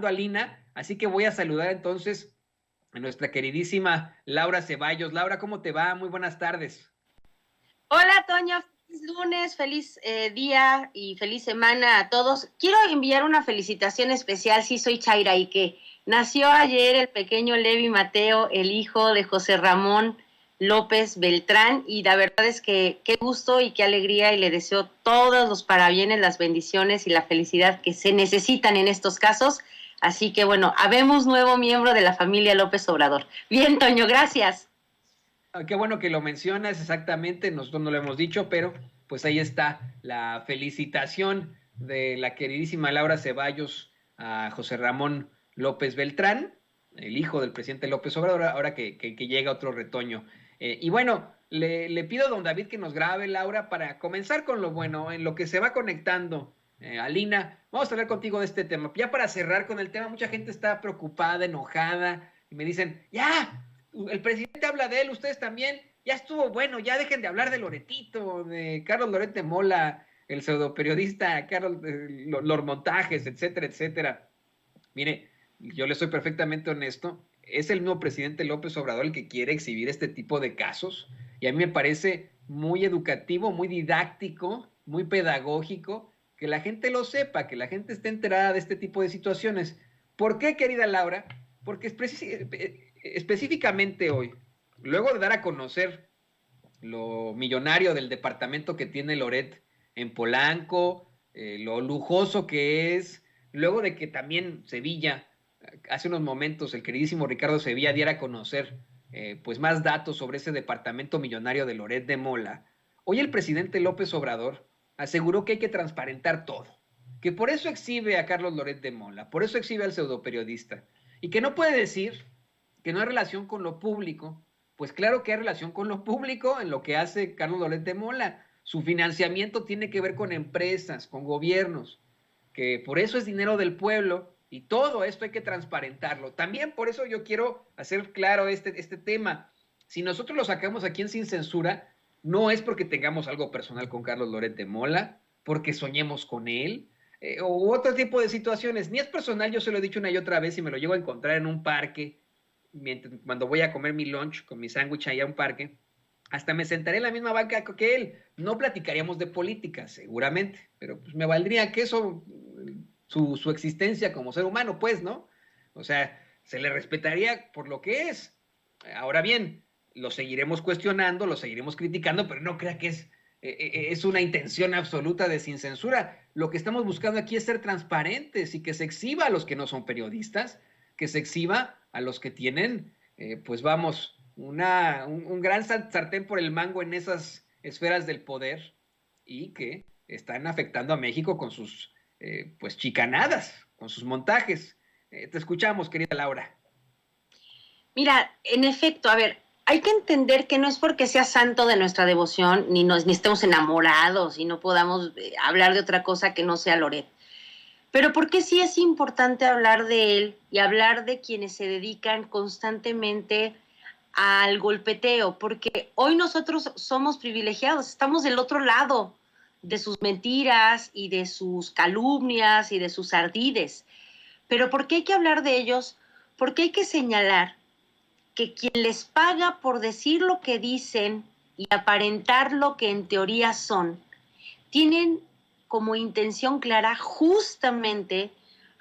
a Lina, así que voy a saludar entonces a nuestra queridísima Laura Ceballos. Laura, ¿cómo te va? Muy buenas tardes. Hola, Toño, feliz lunes, feliz día y feliz semana a todos. Quiero enviar una felicitación especial, sí, soy Chaira Ike. Nació ayer el pequeño Levi Mateo, el hijo de José Ramón López Beltrán, y la verdad es que qué gusto y qué alegría, y le deseo todos los parabienes, las bendiciones y la felicidad que se necesitan en estos casos. Así que bueno, habemos nuevo miembro de la familia López Obrador. Bien, Toño, gracias. Qué bueno que lo mencionas, exactamente, nosotros no lo hemos dicho, pero pues ahí está la felicitación de la queridísima Laura Ceballos a José Ramón López Beltrán, el hijo del presidente López Obrador, ahora que llega otro retoño. Y bueno, le pido a don David que nos grabe, Laura, para comenzar con lo bueno, en lo que se va conectando. Alina, vamos a hablar contigo de este tema. Ya para cerrar con el tema, mucha gente está preocupada, enojada, y me dicen, ya, el presidente habla de él, ustedes también, ya estuvo bueno, ya dejen de hablar de Loretito, de Carlos Loret de Mola, el pseudoperiodista, Carlos, los montajes, etcétera, etcétera. Mire, yo le soy perfectamente honesto, es el mismo presidente López Obrador el que quiere exhibir este tipo de casos, y a mí me parece muy educativo, muy didáctico, muy pedagógico, que la gente lo sepa, que la gente esté enterada de este tipo de situaciones. ¿Por qué, querida Laura? Porque específicamente hoy, luego de dar a conocer lo millonario del departamento que tiene Loret en Polanco, lo lujoso que es, luego de que también Sevilla, hace unos momentos el queridísimo Ricardo Sevilla diera a conocer pues más datos sobre ese departamento millonario de Loret de Mola, hoy el presidente López Obrador aseguró que hay que transparentar todo, que por eso exhibe a Carlos Loret de Mola, por eso exhibe al pseudoperiodista, y que no puede decir que no hay relación con lo público. Pues claro que hay relación con lo público en lo que hace Carlos Loret de Mola. Su financiamiento tiene que ver con empresas, con gobiernos, que por eso es dinero del pueblo, y todo esto hay que transparentarlo. También por eso yo quiero hacer claro este tema. Si nosotros lo sacamos aquí en Sin Censura, no es porque tengamos algo personal con Carlos Loret de Mola, porque soñemos con él, o otro tipo de situaciones. Ni es personal, yo se lo he dicho una y otra vez, y me lo llego a encontrar en un parque, cuando voy a comer mi lunch con mi sándwich allá a un parque, hasta me sentaré en la misma banca que él. No platicaríamos de política, seguramente, pero pues me valdría que eso, su existencia como ser humano, pues, ¿no? O sea, se le respetaría por lo que es. Ahora bien, lo seguiremos cuestionando, lo seguiremos criticando, pero no crea que es una intención absoluta de sin censura. Lo que estamos buscando aquí es ser transparentes y que se exhiba a los que no son periodistas, que se exhiba a los que tienen, pues vamos, un gran sartén por el mango en esas esferas del poder, y que están afectando a México con sus pues chicanadas, con sus montajes. Te escuchamos, querida Laura. Mira, en efecto, a ver, hay que entender que no es porque sea santo de nuestra devoción, ni estemos enamorados y no podamos hablar de otra cosa que no sea Loret. Pero porque sí es importante hablar de él y hablar de quienes se dedican constantemente al golpeteo, porque hoy nosotros somos privilegiados, estamos del otro lado de sus mentiras y de sus calumnias y de sus ardides. Pero ¿por qué hay que hablar de ellos? Porque hay que señalar que quien les paga por decir lo que dicen y aparentar lo que en teoría son, tienen como intención clara justamente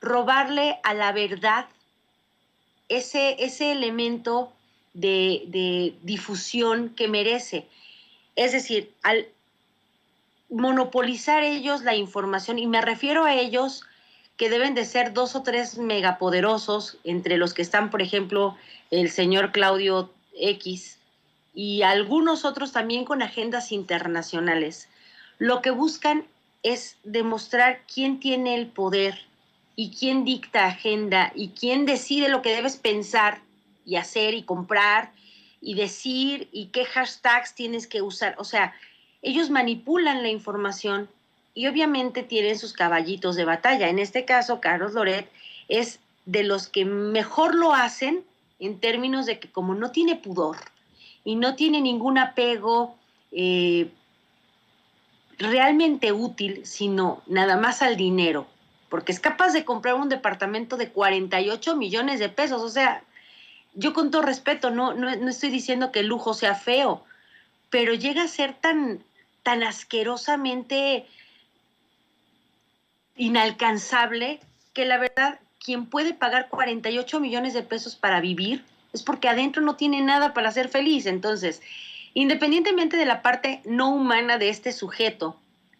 robarle a la verdad ese elemento de difusión que merece. Es decir, al monopolizar ellos la información, y me refiero a ellos que deben de ser 2 o 3 megapoderosos, entre los que están, por ejemplo, el señor Claudio X y algunos otros también con agendas internacionales. Lo que buscan es demostrar quién tiene el poder y quién dicta agenda y quién decide lo que debes pensar y hacer y comprar y decir y qué hashtags tienes que usar. O sea, ellos manipulan la información y obviamente tienen sus caballitos de batalla. En este caso, Carlos Loret es de los que mejor lo hacen en términos de que como no tiene pudor y no tiene ningún apego realmente útil, sino nada más al dinero porque es capaz de comprar un departamento de 48 millones de pesos. O sea, yo con todo respeto, no estoy diciendo que el lujo sea feo, pero llega a ser tan asquerosamente inalcanzable que la verdad, quien puede pagar 48 millones de pesos para vivir es porque adentro no tiene nada para ser feliz. Entonces, independientemente de la parte no humana de este sujeto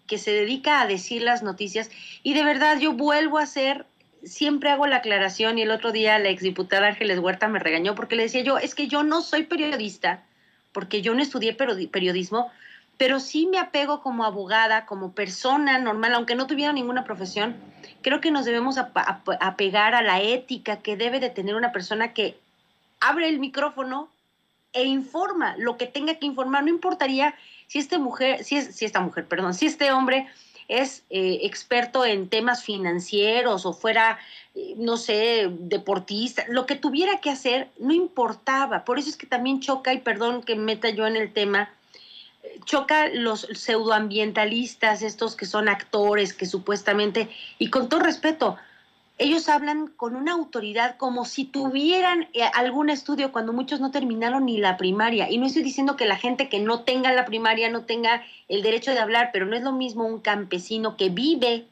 que se dedica a decir las noticias, y de verdad yo vuelvo a hacer, siempre hago la aclaración, y el otro día la exdiputada Ángeles Huerta me regañó porque le decía yo, es que yo no soy periodista, porque yo no estudié periodismo, pero sí me apego como abogada, como persona normal, aunque no tuviera ninguna profesión. Creo que nos debemos apegar a la ética que debe de tener una persona que abre el micrófono e informa lo que tenga que informar. No importaría si esta mujer, si este hombre es experto en temas financieros o fuera, no sé, deportista, lo que tuviera que hacer no importaba. Por eso es que también choca, y perdón que me meta yo en el tema, choca los pseudoambientalistas, estos que son actores, que supuestamente, y con todo respeto, ellos hablan con una autoridad como si tuvieran algún estudio cuando muchos no terminaron ni la primaria. Y no estoy diciendo que la gente que no tenga la primaria no tenga el derecho de hablar, pero no es lo mismo un campesino que vive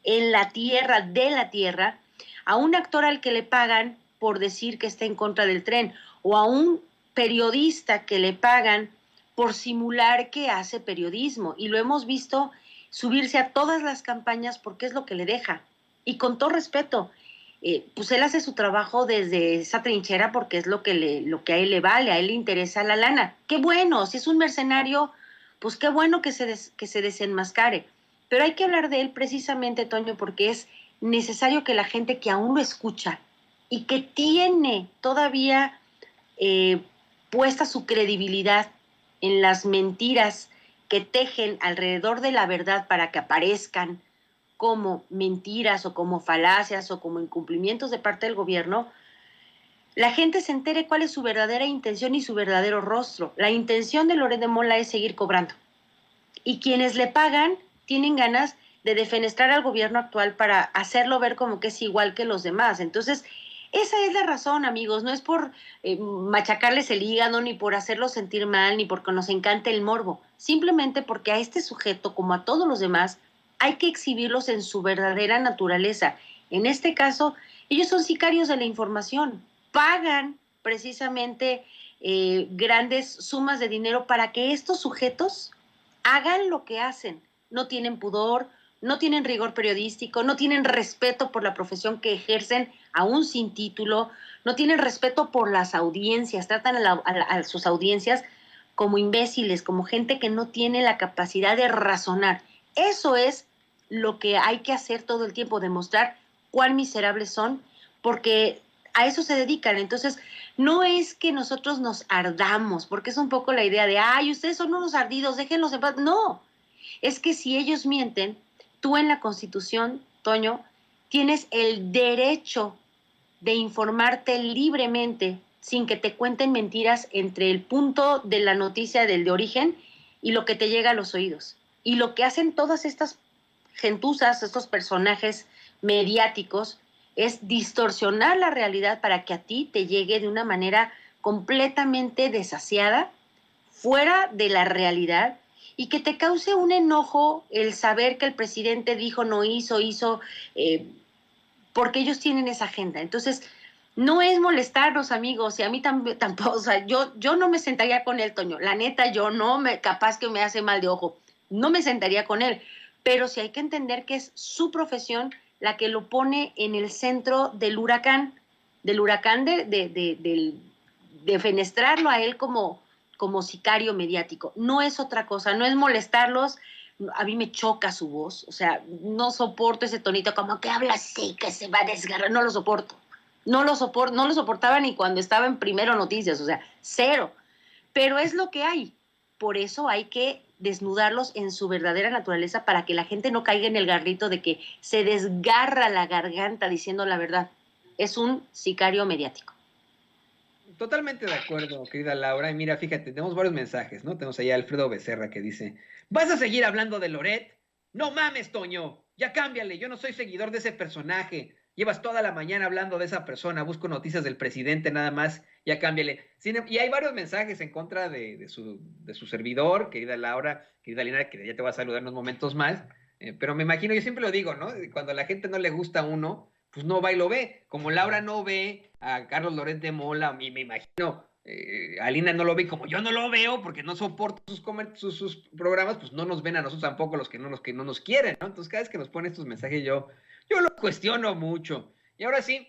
en la tierra, de la tierra, a un actor al que le pagan por decir que está en contra del tren, o a un periodista que le pagan por simular que hace periodismo. Y lo hemos visto subirse a todas las campañas porque es lo que le deja. Y con todo respeto, pues él hace su trabajo desde esa trinchera porque es lo que a él le vale, a él le interesa la lana. Qué bueno, si es un mercenario, pues qué bueno que se desenmascare. Pero hay que hablar de él precisamente, Toño, porque es necesario que la gente que aún lo escucha y que tiene todavía eh, puesta su credibilidad en las mentiras que tejen alrededor de la verdad para que aparezcan como mentiras o como falacias o como incumplimientos de parte del gobierno, la gente se entere cuál es su verdadera intención y su verdadero rostro. La intención de Loret de Mola es seguir cobrando. Y quienes le pagan tienen ganas de defenestrar al gobierno actual para hacerlo ver como que es igual que los demás. Entonces, esa es la razón, amigos. No es por machacarles el hígado, ni por hacerlos sentir mal, ni porque nos encante el morbo. Simplemente porque a este sujeto, como a todos los demás, hay que exhibirlos en su verdadera naturaleza. En este caso, ellos son sicarios de la información. Pagan precisamente grandes sumas de dinero para que estos sujetos hagan lo que hacen. No tienen pudor, no tienen rigor periodístico, no tienen respeto por la profesión que ejercen aún sin título, no tienen respeto por las audiencias, tratan a sus audiencias como imbéciles, como gente que no tiene la capacidad de razonar. Eso es lo que hay que hacer todo el tiempo, demostrar cuán miserables son, porque a eso se dedican. Entonces, no es que nosotros nos ardamos, porque es un poco la idea de, ay, ustedes son unos ardidos, déjenlos en paz. No, es que si ellos mienten, tú en la Constitución, Toño, tienes el derecho de informarte libremente sin que te cuenten mentiras entre el punto de la noticia del de origen y lo que te llega a los oídos. Y lo que hacen todas estas gentuzas, estos personajes mediáticos, es distorsionar la realidad para que a ti te llegue de una manera completamente desasiada, fuera de la realidad, y que te cause un enojo el saber que el presidente dijo, no hizo, porque ellos tienen esa agenda. Entonces, no es molestarnos, amigos, y a mí tampoco, o sea, yo no me sentaría con él, Toño, la neta, yo no me, capaz que me hace mal de ojo, no me sentaría con él, pero sí hay que entender que es su profesión la que lo pone en el centro del huracán de fenestrarlo a él como sicario mediático. No es otra cosa, no es molestarlos. A mí me choca su voz, o sea, no soporto ese tonito como que habla así, que se va a desgarrar, no lo soporto. No lo soportaba ni cuando estaba en Primero Noticias, o sea, cero. Pero es lo que hay. Por eso hay que desnudarlos en su verdadera naturaleza para que la gente no caiga en el garrito de que se desgarra la garganta diciendo la verdad. Es un sicario mediático. Totalmente de acuerdo, querida Laura. Y mira, fíjate, tenemos varios mensajes, ¿no? Tenemos allá a Alfredo Becerra que dice, ¿vas a seguir hablando de Loret? No mames, Toño. ya cámbiale, yo no soy seguidor de ese personaje, llevas toda la mañana hablando de esa persona, busco noticias del presidente nada más, ya cámbiale. Y hay varios mensajes en contra de su servidor, querida Laura, querida Lina, que ya te voy a saludar en unos momentos más, pero me imagino, yo siempre lo digo, ¿no? Cuando a la gente no le gusta a uno, pues no va y lo ve. Como Laura no ve a Carlos Loret de Mola, a mí me imagino, Alina no lo ve, como yo no lo veo porque no soporto sus programas, pues no nos ven a nosotros tampoco los que no nos quieren, ¿no? Entonces cada vez que nos ponen estos mensajes yo lo cuestiono mucho. Y ahora sí,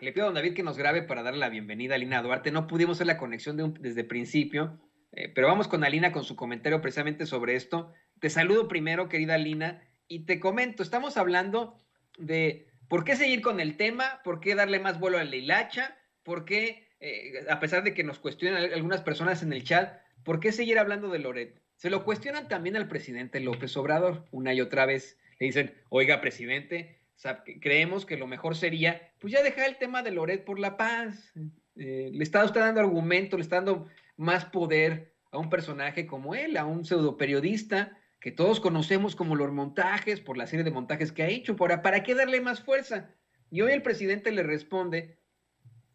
le pido a don David que nos grabe para darle la bienvenida a Alina Duarte. No pudimos hacer la conexión desde el principio, pero vamos con Alina con su comentario precisamente sobre esto. Te saludo primero, querida Alina, y te comento, estamos hablando de por qué seguir con el tema, por qué darle más vuelo a la hilacha, por qué, a pesar de que nos cuestionan algunas personas en el chat, ¿por qué seguir hablando de Loret? Se lo cuestionan también al presidente López Obrador una y otra vez. Le dicen, oiga, presidente, o sea, creemos que lo mejor sería, pues ya dejar el tema de Loret por la paz. Le está usted dando argumento, le está dando más poder a un personaje como él, a un pseudo periodista que todos conocemos como los montajes, por la serie de montajes que ha hecho. ¿Para qué darle más fuerza? Y hoy el presidente le responde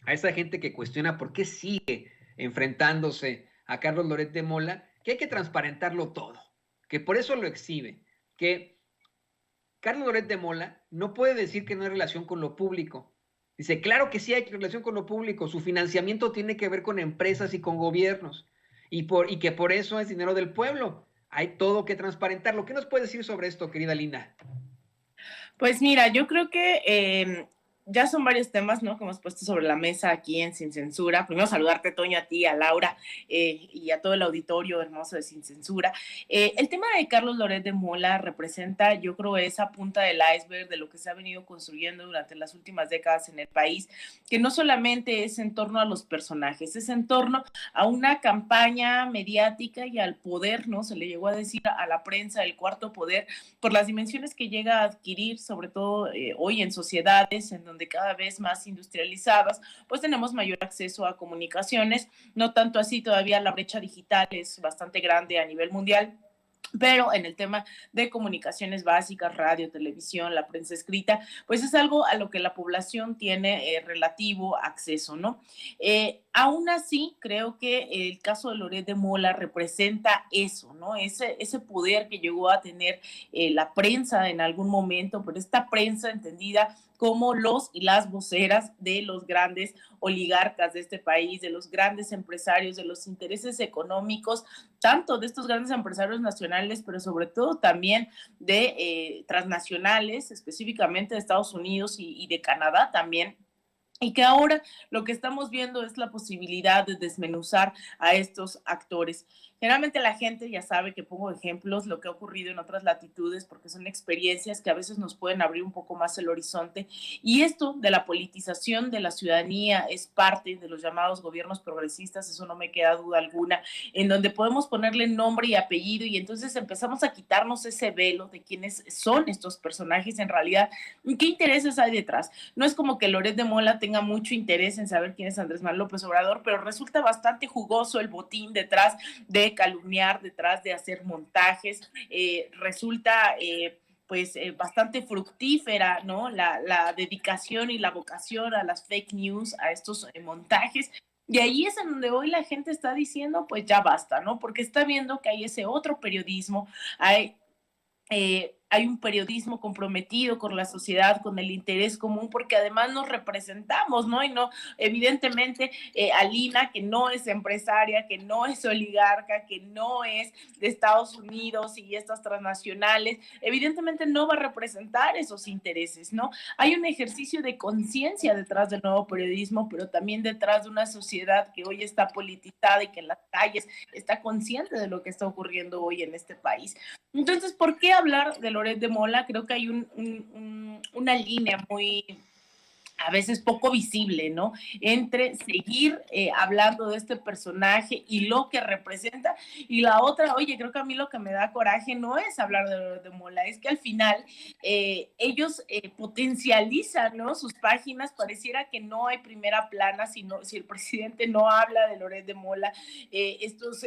a esa gente que cuestiona por qué sigue enfrentándose a Carlos Loret de Mola, que hay que transparentarlo todo, que por eso lo exhibe, que Carlos Loret de Mola no puede decir que no hay relación con lo público. Dice, claro que sí hay relación con lo público, su financiamiento tiene que ver con empresas y con gobiernos, y que por eso es dinero del pueblo. Hay todo que transparentarlo. ¿Qué nos puede decir sobre esto, querida Linda? Pues mira, yo creo que ya son varios temas, ¿no? Que hemos puesto sobre la mesa aquí en Sin Censura. Primero saludarte, Toño, a ti, a Laura y a todo el auditorio hermoso de Sin Censura. El tema de Carlos Loret de Mola representa, yo creo, esa punta del iceberg de lo que se ha venido construyendo durante las últimas décadas en el país, que no solamente es en torno a los personajes, es en torno a una campaña mediática y al poder, ¿no? Se le llegó a decir a la prensa el cuarto poder por las dimensiones que llega a adquirir, sobre todo hoy en sociedades en donde cada vez más industrializadas, pues tenemos mayor acceso a comunicaciones, no tanto así todavía la brecha digital es bastante grande a nivel mundial, pero en el tema de comunicaciones básicas, radio, televisión, la prensa escrita, pues es algo a lo que la población tiene relativo acceso, ¿no? Aún así, creo que el caso de Loret de Mola representa eso, ¿no? Ese poder que llegó a tener la prensa en algún momento, pero esta prensa entendida como los y las voceras de los grandes oligarcas de este país, de los grandes empresarios, de los intereses económicos, tanto de estos grandes empresarios nacionales, pero sobre todo también de transnacionales, específicamente de Estados Unidos y de Canadá también. Y que ahora lo que estamos viendo es la posibilidad de desmenuzar a estos actores. Generalmente la gente ya sabe que pongo ejemplos, lo que ha ocurrido en otras latitudes, porque son experiencias que a veces nos pueden abrir un poco más el horizonte. Y esto de la politización de la ciudadanía es parte de los llamados gobiernos progresistas, eso no me queda duda alguna, en donde podemos ponerle nombre y apellido y entonces empezamos a quitarnos ese velo de quiénes son estos personajes en realidad, qué intereses hay detrás. No es como que Loret de Mola tenga mucho interés en saber quién es Andrés Manuel López Obrador, pero resulta bastante jugoso el botín detrás de calumniar, detrás de hacer montajes, resulta pues bastante fructífera, ¿no? La dedicación y la vocación a las fake news, a estos montajes. Y ahí es en donde hoy la gente está diciendo, pues ya basta, ¿no? Porque está viendo que hay ese otro periodismo, hay un periodismo comprometido con la sociedad, con el interés común, porque además nos representamos, ¿no? Y no, evidentemente, Alina, que no es empresaria, que no es oligarca, que no es de Estados Unidos y estas transnacionales, evidentemente no va a representar esos intereses, ¿no? Hay un ejercicio de conciencia detrás del nuevo periodismo, pero también detrás de una sociedad que hoy está politizada y que en las calles está consciente de lo que está ocurriendo hoy en este país. Entonces, ¿por qué hablar de Loret de Mola? Creo que hay una línea muy, a veces poco visible, ¿no? Entre seguir hablando de este personaje y lo que representa, y la otra, oye, creo que a mí lo que me da coraje no es hablar de Loret de Mola, es que al final ellos potencializan, ¿no? Sus páginas, pareciera que no hay primera plana, si el presidente no habla de Loret de Mola, estos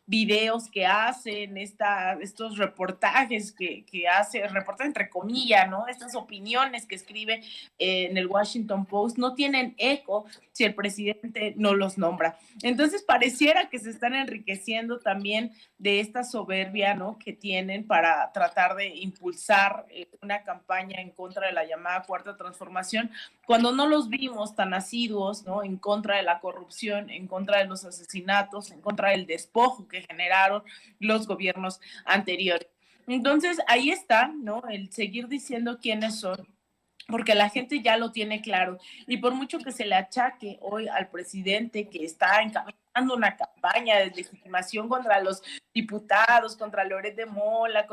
videos que hacen, estos reportajes que hace, reportajes entre comillas, ¿no? Estas opiniones que escribe en el Washington Post no tienen eco si el presidente no los nombra. Entonces pareciera que se están enriqueciendo también de esta soberbia, ¿no?, que tienen para tratar de impulsar una campaña en contra de la llamada Cuarta Transformación, cuando no los vimos tan asiduos, ¿no?, en contra de la corrupción, en contra de los asesinatos, en contra del despojo que generaron los gobiernos anteriores. Entonces, ahí está, ¿no?, el seguir diciendo quiénes son, porque la gente ya lo tiene claro. Y por mucho que se le achaque hoy al presidente que está encabezando una campaña de deslegitimación contra los diputados, contra Loret de Mola,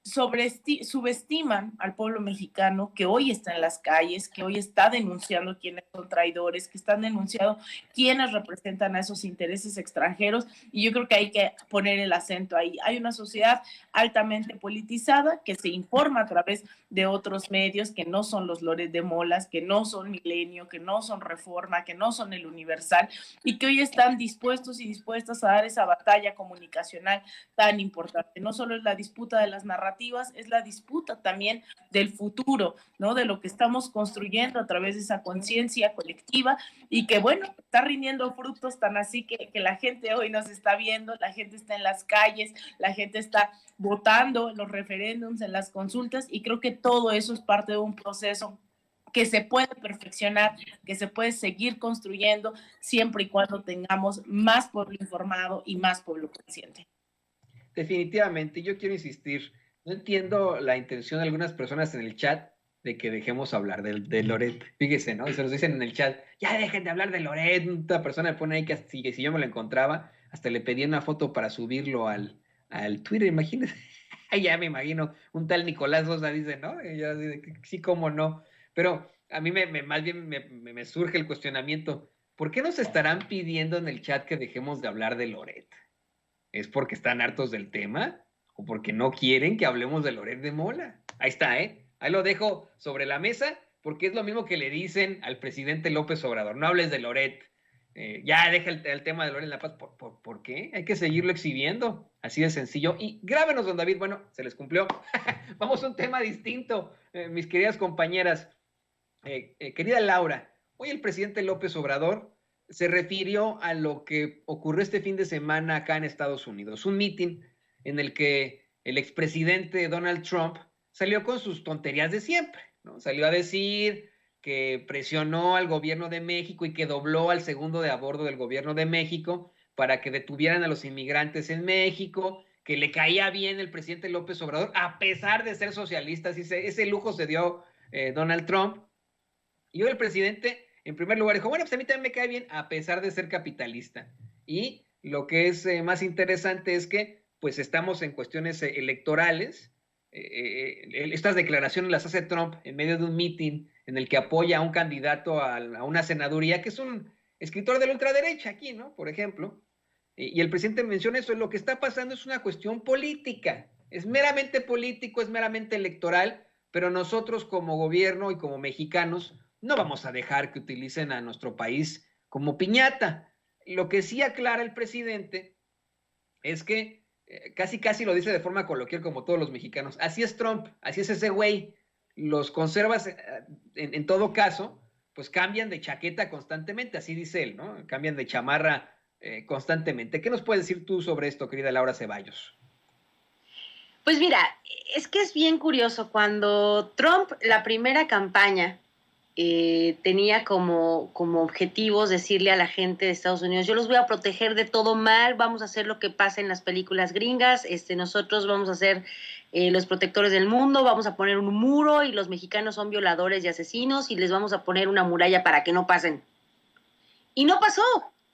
subestiman al pueblo mexicano que hoy está en las calles, que hoy está denunciando quiénes son traidores, que están denunciando quiénes representan a esos intereses extranjeros, y yo creo que hay que poner el acento ahí. Hay una sociedad altamente politizada que se informa a través de otros medios que no son los Loret de Molas, que no son Milenio, que no son Reforma, que no son El Universal, y que hoy están dispuestos y dispuestas a dar esa batalla comunicacional tan importante. No solo es la disputa de las narrativas, es la disputa también del futuro, ¿no?, de lo que estamos construyendo a través de esa conciencia colectiva, y que, bueno, está rindiendo frutos tan así que la gente hoy nos está viendo, la gente está en las calles, la gente está votando en los referéndums, en las consultas, y creo que todo eso es parte de un proceso que se puede perfeccionar, que se puede seguir construyendo siempre y cuando tengamos más pueblo informado y más pueblo consciente. Definitivamente, yo quiero insistir, no entiendo la intención de algunas personas en el chat de que dejemos hablar de Loret. Fíjese, ¿no? Y se nos dicen en el chat, ya dejen de hablar de Loret. Una persona me pone ahí que si yo me lo encontraba, hasta le pedí una foto para subirlo al Twitter, imagínense. Ya me imagino, un tal Nicolás Sosa dice, ¿no? Y yo digo, sí, cómo no. Pero a mí más bien me surge el cuestionamiento, ¿por qué nos estarán pidiendo en el chat que dejemos de hablar de Loret? ¿Es porque están hartos del tema? ¿O porque no quieren que hablemos de Loret de Mola? Ahí está, ¿eh? Ahí lo dejo sobre la mesa, porque es lo mismo que le dicen al presidente López Obrador. No hables de Loret. Ya deja el tema de Loret en La Paz. ¿Por qué? Hay que seguirlo exhibiendo. Así de sencillo. Y grábenos, don David. Bueno, se les cumplió. Vamos a un tema distinto, mis queridas compañeras. Querida Laura, hoy el presidente López Obrador se refirió a lo que ocurrió este fin de semana acá en Estados Unidos, un mitin en el que el expresidente Donald Trump salió con sus tonterías de siempre, ¿no? Salió a decir que presionó al gobierno de México y que dobló al segundo de a bordo del gobierno de México para que detuvieran a los inmigrantes en México, que le caía bien el presidente López Obrador, a pesar de ser socialista. Ese lujo se dio Donald Trump. Y hoy el presidente, en primer lugar, dijo, bueno, pues a mí también me cae bien, a pesar de ser capitalista. Y lo que es más interesante es que, pues, estamos en cuestiones electorales. Estas declaraciones las hace Trump en medio de un meeting en el que apoya a un candidato a una senaduría, que es un escritor de la ultraderecha aquí, ¿no? Por ejemplo. Y el presidente menciona eso, lo que está pasando es una cuestión política. Es meramente político, es meramente electoral, pero nosotros como gobierno y como mexicanos no vamos a dejar que utilicen a nuestro país como piñata. Lo que sí aclara el presidente es que casi lo dice de forma coloquial como todos los mexicanos. Así es Trump, así es ese güey. Los conservas, en todo caso, pues cambian de chaqueta constantemente, así dice él, ¿no? Cambian de chamarra constantemente. ¿Qué nos puedes decir tú sobre esto, querida Laura Ceballos? Pues mira, es que es bien curioso. Cuando Trump, la primera campaña, tenía como objetivos decirle a la gente de Estados Unidos, yo los voy a proteger de todo mal, vamos a hacer lo que pasa en las películas gringas, nosotros vamos a ser los protectores del mundo, vamos a poner un muro y los mexicanos son violadores y asesinos y les vamos a poner una muralla para que no pasen. Y no pasó.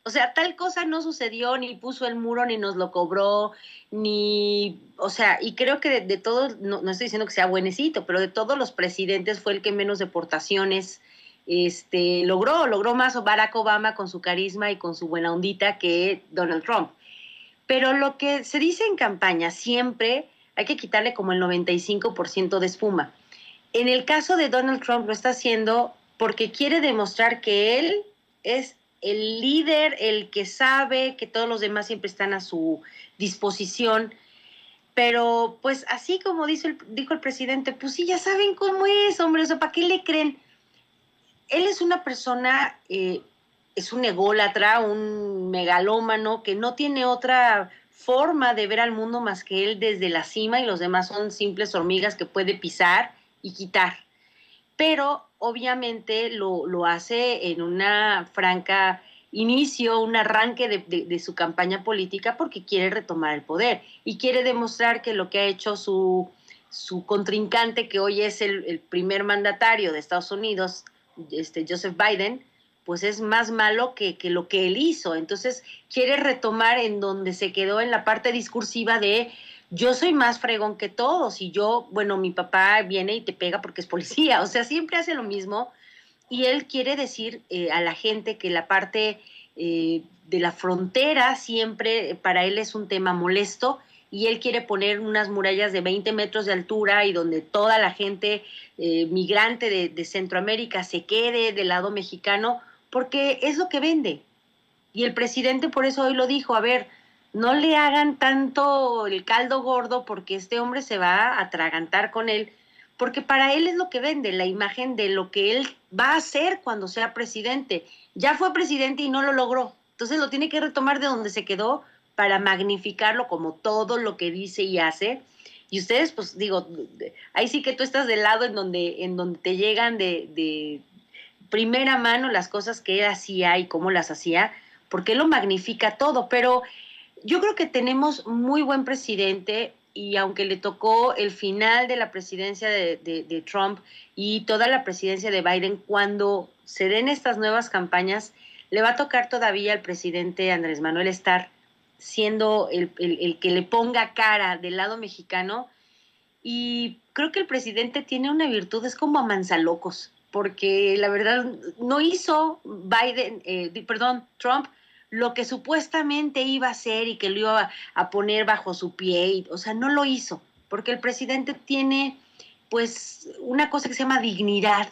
O sea, tal cosa no sucedió, ni puso el muro, ni nos lo cobró, ni... O sea, y creo que de todos, no estoy diciendo que sea buenecito, pero de todos los presidentes fue el que menos deportaciones logró más Barack Obama con su carisma y con su buena ondita que Donald Trump. Pero lo que se dice en campaña siempre hay que quitarle como el 95% de espuma. En el caso de Donald Trump lo está haciendo porque quiere demostrar que él es el líder, el que sabe que todos los demás siempre están a su disposición. Pero pues así como dijo el presidente, pues sí, ya saben cómo es, hombre, o sea, ¿para qué le creen? Él es una persona, es un ególatra, un megalómano, que no tiene otra forma de ver al mundo más que él desde la cima, y los demás son simples hormigas que puede pisar y quitar. Pero obviamente lo hace en una franca inicio, un arranque de su campaña política, porque quiere retomar el poder y quiere demostrar que lo que ha hecho su contrincante, que hoy es el primer mandatario de Estados Unidos, Joseph Biden, pues es más malo que lo que él hizo. Entonces quiere retomar en donde se quedó, en la parte discursiva de yo soy más fregón que todos, y yo, bueno, mi papá viene y te pega porque es policía, o sea, siempre hace lo mismo, y él quiere decir a la gente que la parte de la frontera siempre para él es un tema molesto, y él quiere poner unas murallas de 20 metros de altura y donde toda la gente migrante de Centroamérica se quede del lado mexicano, porque es lo que vende. Y el presidente por eso hoy lo dijo, a ver, no le hagan tanto el caldo gordo porque este hombre se va a atragantar con él, porque para él es lo que vende, la imagen de lo que él va a hacer cuando sea presidente. Ya fue presidente y no lo logró, entonces lo tiene que retomar de donde se quedó para magnificarlo como todo lo que dice y hace. Y ustedes, pues digo, ahí sí que tú estás del lado en donde te llegan de primera mano las cosas que él hacía y cómo las hacía, porque él lo magnifica todo. Pero yo creo que tenemos muy buen presidente, y aunque le tocó el final de la presidencia de Trump y toda la presidencia de Biden, cuando se den estas nuevas campañas, le va a tocar todavía al presidente Andrés Manuel estar siendo el que le ponga cara del lado mexicano. Y creo que el presidente tiene una virtud, es como a manzalocos, porque la verdad no hizo Trump, lo que supuestamente iba a hacer y que lo iba a poner bajo su pie, o sea, no lo hizo, porque el presidente tiene pues una cosa que se llama dignidad,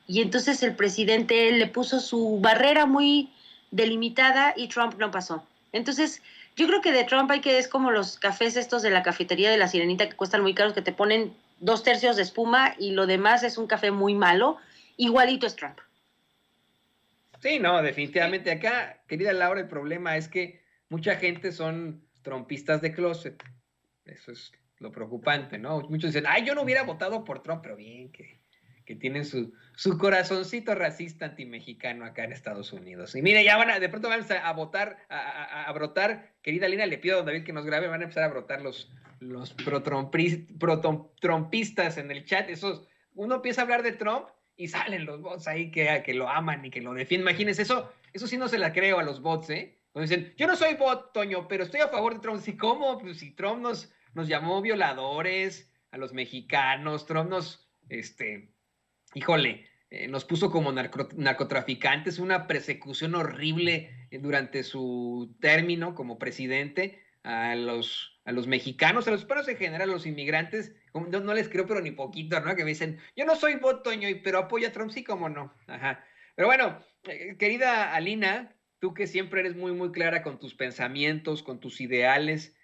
y entonces el presidente le puso su barrera muy delimitada y Trump no pasó. Entonces, yo creo que de Trump es como los cafés estos de la cafetería de la Sirenita, que cuestan muy caros, que te ponen 2/3 de espuma y lo demás es un café muy malo. Igualito es Trump. Sí, no, definitivamente. Acá, querida Laura, el problema es que mucha gente son trompistas de closet. Eso es lo preocupante, ¿no? Muchos dicen, ay, yo no hubiera votado por Trump, pero bien, que tienen su corazoncito racista antimexicano acá en Estados Unidos. Y mire, ya de pronto van a votar, a brotar, querida Lina, le pido a David que nos grabe, van a empezar a brotar los pro-trumpistas en el chat. Uno empieza a hablar de Trump y salen los bots ahí que lo aman y que lo defienden. Imagínense, eso sí no se la creo a los bots, ¿eh? Cuando dicen, yo no soy bot, Toño, pero estoy a favor de Trump. ¿Sí, cómo? Pues si Trump nos llamó violadores a los mexicanos, Trump híjole, nos puso como narcotraficantes, una persecución horrible durante su término como presidente a los mexicanos, a los hispanos en general, a los inmigrantes. No les creo, pero ni poquito, ¿no? Que me dicen, yo no soy bot, Toño, pero apoyo a Trump, sí, cómo no. Ajá. Pero bueno, querida Alina, tú que siempre eres muy, muy clara con tus pensamientos, con tus ideales,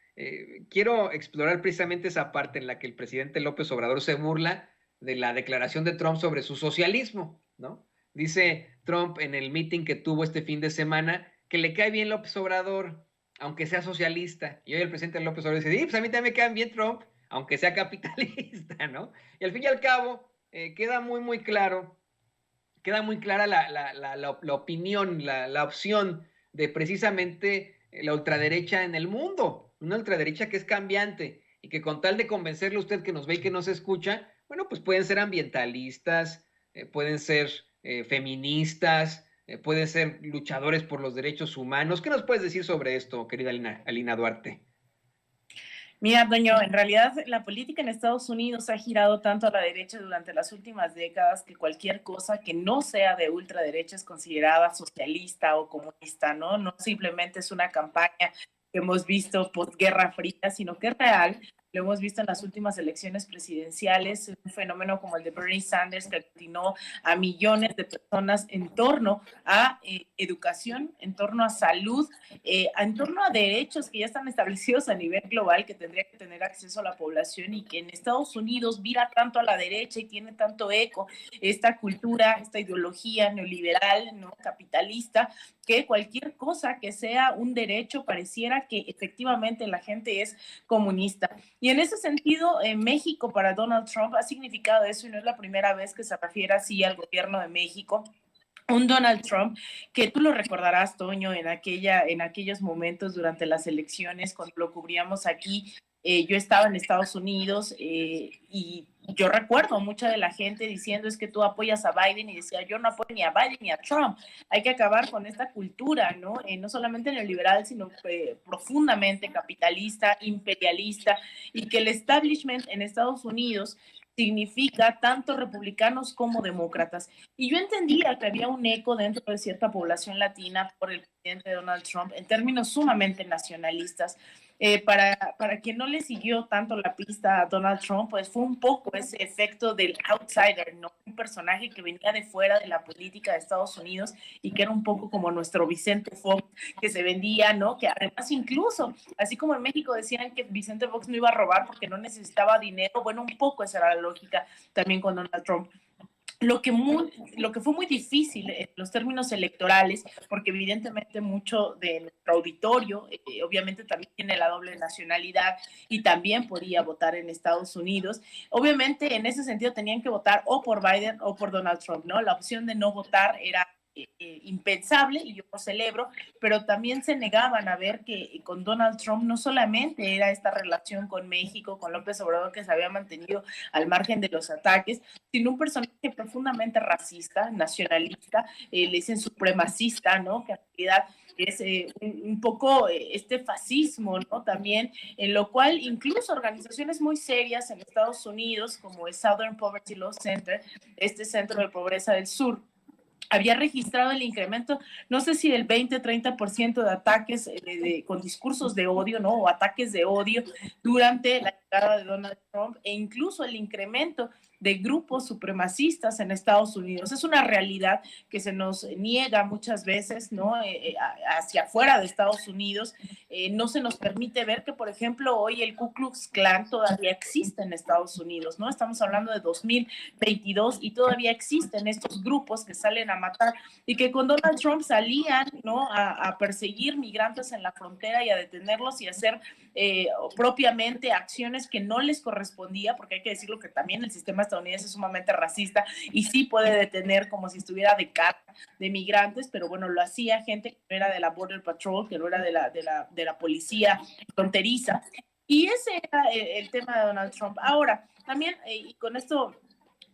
quiero explorar precisamente esa parte en la que el presidente López Obrador se burla de la declaración de Trump sobre su socialismo, ¿no? Dice Trump en el meeting que tuvo este fin de semana que le cae bien López Obrador, aunque sea socialista. Y hoy el presidente López Obrador dice, sí, pues a mí también me cae bien Trump, aunque sea capitalista, ¿no? Y al fin y al cabo, queda muy claro, queda muy clara la opinión, la opción de precisamente la ultraderecha en el mundo, una ultraderecha que es cambiante y que con tal de convencerle a usted que nos ve y que nos escucha, bueno, pues pueden ser ambientalistas, pueden ser feministas, pueden ser luchadores por los derechos humanos. ¿Qué nos puedes decir sobre esto, querida Alina Duarte? Mira, Toño, en realidad la política en Estados Unidos ha girado tanto a la derecha durante las últimas décadas que cualquier cosa que no sea de ultraderecha es considerada socialista o comunista, ¿no? No simplemente es una campaña que hemos visto posguerra fría, sino que es real. lo hemos visto en las últimas elecciones presidenciales, un fenómeno como el de Bernie Sanders que aglutinó a millones de personas en torno a educación, en torno a salud, en torno a derechos que ya están establecidos a nivel global, que tendría que tener acceso a la población, y que en Estados Unidos vira tanto a la derecha y tiene tanto eco esta cultura, esta ideología neoliberal, ¿no?, capitalista, que cualquier cosa que sea un derecho pareciera que efectivamente la gente es comunista. Y en ese sentido, México para Donald Trump ha significado eso, y no es la primera vez que se refiere así al gobierno de México. Un Donald Trump que tú lo recordarás, Toño, en aquellos momentos durante las elecciones, cuando lo cubríamos aquí. Yo estaba en Estados Unidos y yo recuerdo mucha de la gente diciendo es que tú apoyas a Biden, y decía yo no apoyo ni a Biden ni a Trump. Hay que acabar con esta cultura, ¿no? No solamente neoliberal, sino profundamente capitalista, imperialista, y que el establishment en Estados Unidos significa tanto republicanos como demócratas. Y yo entendía que había un eco dentro de cierta población latina por el presidente Donald Trump en términos sumamente nacionalistas. Para quien no le siguió tanto la pista a Donald Trump, pues fue un poco ese efecto del outsider, ¿no? Un personaje que venía de fuera de la política de Estados Unidos y que era un poco como nuestro Vicente Fox, que se vendía, ¿no? Que además incluso, así como en México decían que Vicente Fox no iba a robar porque no necesitaba dinero, bueno, un poco esa era la lógica también con Donald Trump. Lo que fue muy difícil en los términos electorales, porque evidentemente mucho de nuestro auditorio, obviamente también tiene la doble nacionalidad y también podía votar en Estados Unidos. Obviamente en ese sentido tenían que votar o por Biden o por Donald Trump, ¿no? La opción de no votar era impensable, y yo lo celebro, pero también se negaban a ver que con Donald Trump no solamente era esta relación con México, con López Obrador, que se había mantenido al margen de los ataques, sino un personaje profundamente racista, nacionalista, le dicen supremacista, ¿no? Que en realidad es un poco este fascismo, ¿no? También, en lo cual incluso organizaciones muy serias en Estados Unidos, como el Southern Poverty Law Center, este centro de pobreza del sur, había registrado el incremento, no sé si del 20-30% de ataques con discursos de odio, ¿no? O ataques de odio durante la llegada de Donald Trump, e incluso el incremento de grupos supremacistas en Estados Unidos. Es una realidad que se nos niega muchas veces, ¿no? Hacia afuera de Estados Unidos. No se nos permite ver que, por ejemplo, hoy el Ku Klux Klan todavía existe en Estados Unidos, ¿no? Estamos hablando de 2022 y todavía existen estos grupos que salen a matar, y que con Donald Trump salían, ¿no?, a perseguir migrantes en la frontera y a detenerlos y hacer propiamente acciones que no les correspondía, porque hay que decirlo que también el sistema estadounidense es sumamente racista y sí puede detener como si estuviera de cara de migrantes, pero bueno, lo hacía gente que no era de la Border Patrol, que no era de la policía fronteriza. Y ese era el tema de Donald Trump. Ahora, también, y con esto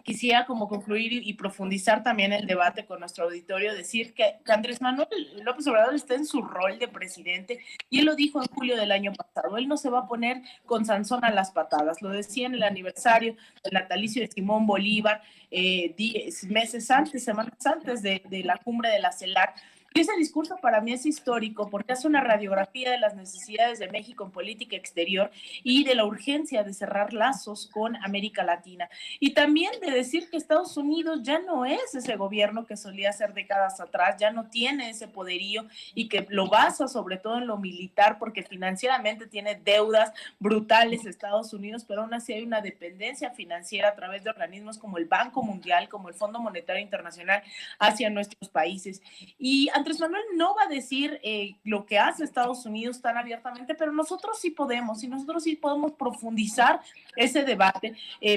quisiera como concluir y profundizar también el debate con nuestro auditorio, decir que Andrés Manuel López Obrador está en su rol de presidente, y él lo dijo en julio del año pasado, él no se va a poner con Sansón a las patadas, lo decía en el aniversario del natalicio de Simón Bolívar, meses antes, semanas antes de la cumbre de la CELAC. Y ese discurso para mí es histórico porque hace una radiografía de las necesidades de México en política exterior y de la urgencia de cerrar lazos con América Latina. Y también de decir que Estados Unidos ya no es ese gobierno que solía ser décadas atrás, ya no tiene ese poderío, y que lo basa sobre todo en lo militar, porque financieramente tiene deudas brutales Estados Unidos, pero aún así hay una dependencia financiera a través de organismos como el Banco Mundial, como el Fondo Monetario Internacional, hacia nuestros países. Y Andrés Manuel no va a decir lo que hace Estados Unidos tan abiertamente, pero nosotros sí podemos, y nosotros sí podemos profundizar ese debate,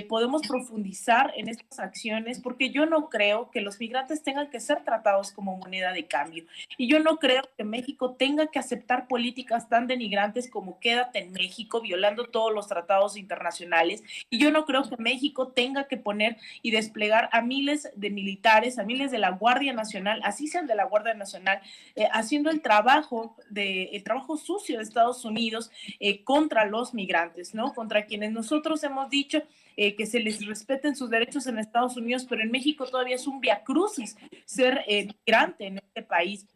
podemos profundizar en estas acciones, porque yo no creo que los migrantes tengan que ser tratados como moneda de cambio, y yo no creo que México tenga que aceptar políticas tan denigrantes como quédate en México, violando todos los tratados internacionales, y yo no creo que México tenga que poner y desplegar a miles de militares, a miles de la Guardia Nacional, así sean de la Guardia Nacional, haciendo el trabajo sucio de Estados Unidos contra los migrantes, ¿no? Contra quienes nosotros hemos dicho que se les respeten sus derechos en Estados Unidos, pero en México todavía es un viacrucis ser migrante en este país.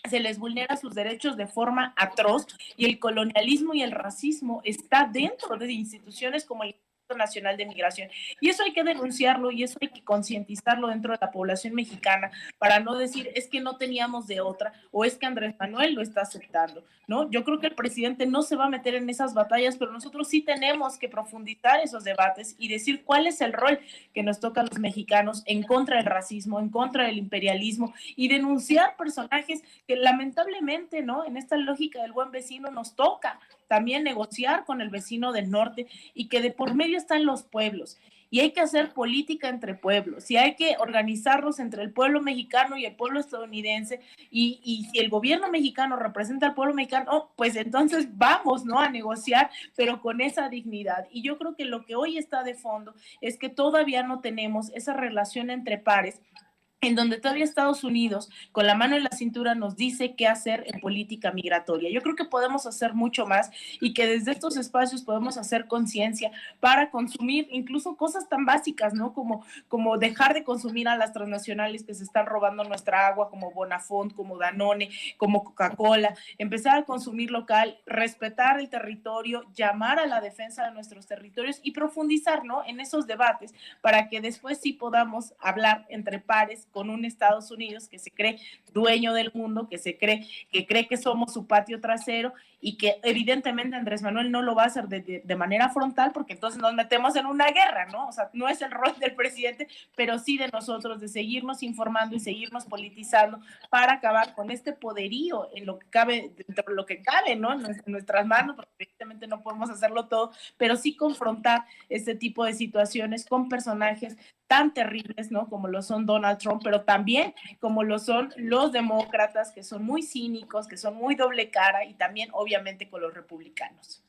se les vulnera sus derechos de forma atroz y el colonialismo y el racismo está dentro de instituciones como el Instituto Nacional de Migración. Y eso hay que denunciarlo y eso hay que concientizarlo dentro de la población mexicana para no decir es que no teníamos de otra o es que Andrés Manuel lo está aceptando, ¿no? Yo creo que el presidente no se va a meter en esas batallas, pero nosotros sí tenemos que profundizar esos debates y decir cuál es el rol que nos toca a los mexicanos en contra del racismo, en contra del imperialismo y denunciar personajes que lamentablemente, ¿no? En esta lógica del buen vecino nos toca también negociar con el vecino del norte y que de por medio están los pueblos. Y hay que hacer política entre pueblos, y hay que organizarnos entre el pueblo mexicano y el pueblo estadounidense, y si el gobierno mexicano representa al pueblo mexicano, oh, pues entonces vamos, ¿no? A negociar, pero con esa dignidad. Y yo creo que lo que hoy está de fondo es que todavía no tenemos esa relación entre pares en donde todavía Estados Unidos, con la mano en la cintura, nos dice qué hacer en política migratoria. Yo creo que podemos hacer mucho más y que desde estos espacios podemos hacer conciencia para consumir incluso cosas tan básicas, ¿no? Como dejar de consumir a las transnacionales que se están robando nuestra agua, como Bonafont, como Danone, como Coca-Cola, empezar a consumir local, respetar el territorio, llamar a la defensa de nuestros territorios y profundizar, ¿no? En esos debates para que después sí podamos hablar entre pares con un Estados Unidos que se cree dueño del mundo, que cree que somos su patio trasero y que evidentemente Andrés Manuel no lo va a hacer de manera frontal porque entonces nos metemos en una guerra, ¿no? O sea, no es el rol del presidente, pero sí de nosotros, de seguirnos informando y seguirnos politizando para acabar con este poderío en lo que cabe, dentro de lo que cabe, ¿no? En nuestras manos, porque evidentemente no podemos hacerlo todo, pero sí confrontar este tipo de situaciones con personajes tan terribles, ¿no? Como lo son Donald Trump, pero también como lo son los demócratas, que son muy cínicos, que son muy doble cara, y también obviamente con los republicanos.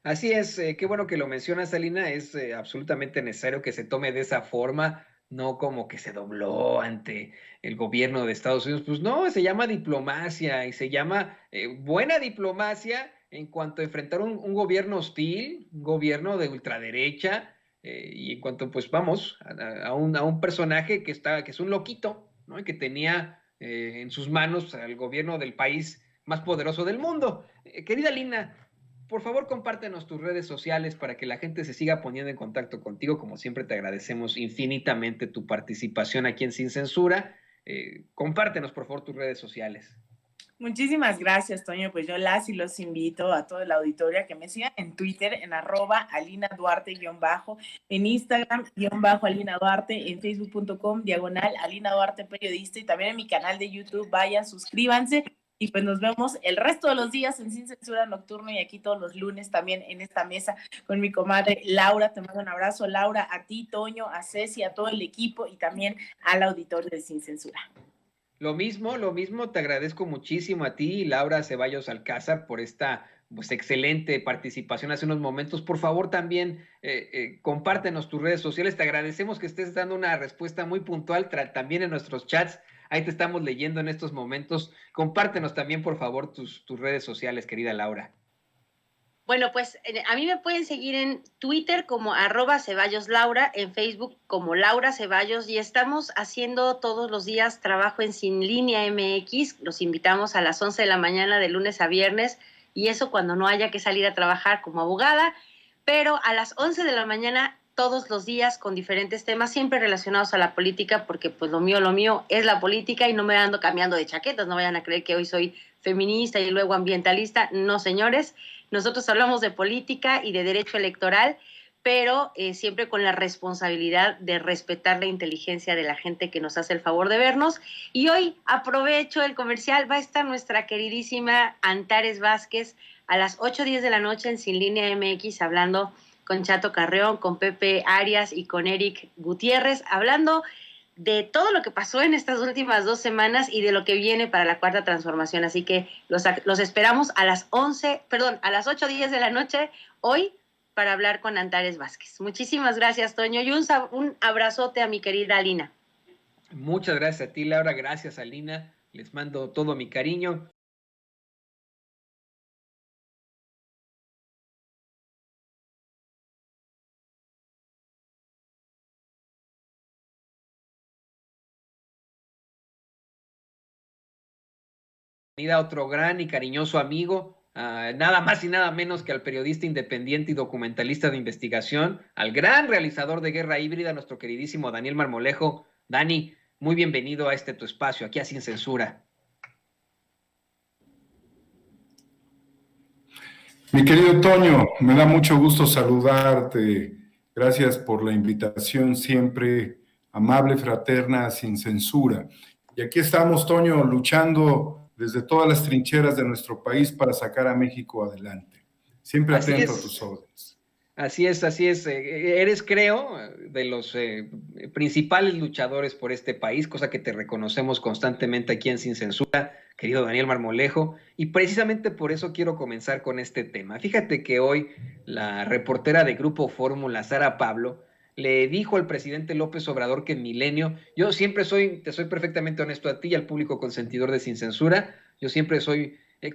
Así es, qué bueno que lo mencionas, Alina, es absolutamente necesario que se tome de esa forma, no como que se dobló ante el gobierno de Estados Unidos, pues no, se llama diplomacia y se llama buena diplomacia en cuanto a enfrentar un gobierno hostil, un gobierno de ultraderecha, y en cuanto, pues vamos, a un personaje que es un loquito, ¿no? Y que tenía en sus manos al gobierno del país más poderoso del mundo. Querida Lina, por favor, compártenos tus redes sociales para que la gente se siga poniendo en contacto contigo. Como siempre, te agradecemos infinitamente tu participación aquí en Sin Censura. Compártenos, por favor, tus redes sociales. Muchísimas gracias, Toño. Pues yo las y los invito a toda la auditoría que me sigan en Twitter, en @Alina Duarte _, en Instagram _Alina Duarte, en facebook.com /Alina Duarte periodista, y también en mi canal de YouTube. Vayan, suscríbanse y pues nos vemos el resto de los días en Sin Censura Nocturno, y aquí todos los lunes también en esta mesa con mi comadre Laura. Te mando un abrazo, Laura, a ti, Toño, a Ceci, a todo el equipo y también al auditorio de Sin Censura. Lo mismo, te agradezco muchísimo a ti, Laura Ceballos Alcázar, por esta pues excelente participación hace unos momentos. Por favor, también compártenos tus redes sociales. Te agradecemos que estés dando una respuesta muy puntual también en nuestros chats. Ahí te estamos leyendo en estos momentos. Compártenos también, por favor, tus redes sociales, querida Laura. Bueno, pues a mí me pueden seguir en Twitter como @CeballosLaura, en Facebook como Laura Ceballos, y estamos haciendo todos los días trabajo en Sin Línea MX. Los invitamos a las 11 de la mañana de lunes a viernes, y eso cuando no haya que salir a trabajar como abogada, pero a las 11 de la mañana todos los días con diferentes temas, siempre relacionados a la política, porque pues lo mío es la política y no me ando cambiando de chaquetas. No vayan a creer que hoy soy feminista y luego ambientalista. No, señores. Nosotros hablamos de política y de derecho electoral, pero siempre con la responsabilidad de respetar la inteligencia de la gente que nos hace el favor de vernos. Y hoy aprovecho el comercial, va a estar nuestra queridísima Antares Vázquez a las 8:10 de la noche en Sin Línea MX, hablando con Chato Carreón, con Pepe Arias y con Eric Gutiérrez, hablando de todo lo que pasó en estas últimas 2 semanas y de lo que viene para la Cuarta Transformación. Así que los esperamos a las 8:10 de la noche hoy para hablar con Antares Vázquez. Muchísimas gracias, Toño, y un abrazote a mi querida Alina. Muchas gracias a ti, Laura. Gracias, Alina. Les mando todo mi cariño. bienvenida a otro gran y cariñoso amigo, nada más y nada menos que al periodista independiente y documentalista de investigación, al gran realizador de Guerra Híbrida, nuestro queridísimo Daniel Marmolejo. Dani, muy bienvenido a tu espacio, aquí a Sin Censura. Mi querido Toño, me da mucho gusto saludarte. Gracias por la invitación siempre amable, fraterna, sin censura. Y aquí estamos, Toño, luchando desde todas las trincheras de nuestro país para sacar a México adelante. Siempre atento a tus órdenes. Así es, así es. Eres, creo, de los principales luchadores por este país, cosa que te reconocemos constantemente aquí en Sin Censura, querido Daniel Marmolejo, y precisamente por eso quiero comenzar con este tema. Fíjate que hoy la reportera de Grupo Fórmula, Sara Pablo, le dijo al presidente López Obrador que en Milenio, yo siempre te soy perfectamente honesto a ti y al público consentidor de Sin Censura, yo siempre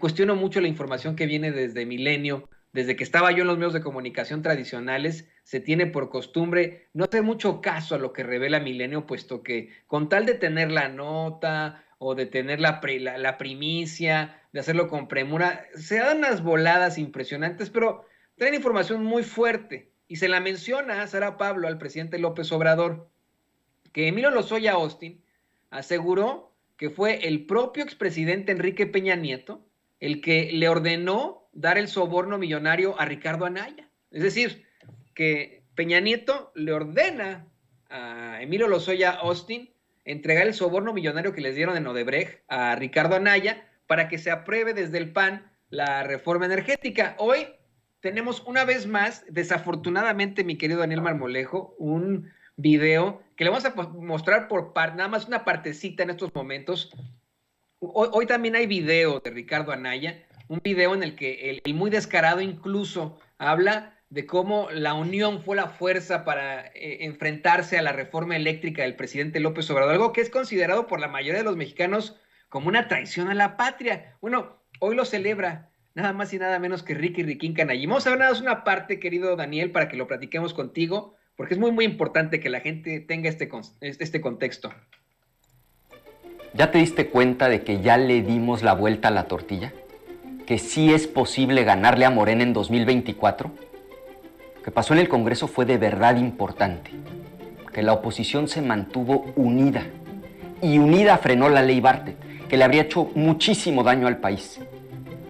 cuestiono mucho la información que viene desde Milenio. Desde que estaba yo en los medios de comunicación tradicionales, se tiene por costumbre no hacer mucho caso a lo que revela Milenio, puesto que con tal de tener la nota o de tener la primicia, de hacerlo con premura, se dan unas voladas impresionantes, pero traen información muy fuerte. Y se la menciona a Sara Pablo, al presidente López Obrador, que Emilio Lozoya Austin aseguró que fue el propio expresidente Enrique Peña Nieto el que le ordenó dar el soborno millonario a Ricardo Anaya. Es decir, que Peña Nieto le ordena a Emilio Lozoya Austin entregar el soborno millonario que les dieron en Odebrecht a Ricardo Anaya para que se apruebe desde el PAN la reforma energética. Hoy tenemos una vez más, desafortunadamente, mi querido Daniel Marmolejo, un video que le vamos a mostrar nada más una partecita en estos momentos. Hoy también hay video de Ricardo Anaya, un video en el que el muy descarado incluso habla de cómo la unión fue la fuerza para enfrentarse a la reforma eléctrica del presidente López Obrador, algo que es considerado por la mayoría de los mexicanos como una traición a la patria. Bueno, hoy lo celebra nada más y nada menos que Ricky Riquín Canallín. Vamos a ver nada más una parte, querido Daniel, para que lo platiquemos contigo, porque es muy, muy importante que la gente tenga este contexto. ¿Ya te diste cuenta de que ya le dimos la vuelta a la tortilla? ¿Que sí es posible ganarle a Morena en 2024? Lo que pasó en el Congreso fue de verdad importante. Que la oposición se mantuvo unida. Y unida frenó la ley Bartlett, que le habría hecho muchísimo daño al país.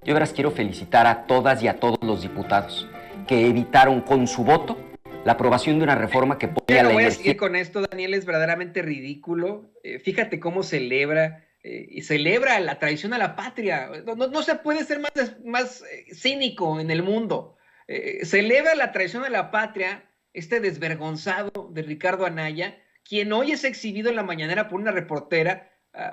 Yo verás, quiero felicitar a todas y a todos los diputados que evitaron con su voto la aprobación de una reforma que ponía la energía... Voy a seguir con esto, Daniel, es verdaderamente ridículo. Fíjate cómo celebra la traición a la patria. No se puede ser más cínico en el mundo. Celebra la traición a la patria, este desvergonzado de Ricardo Anaya, quien hoy es exhibido en la mañanera por una reportera,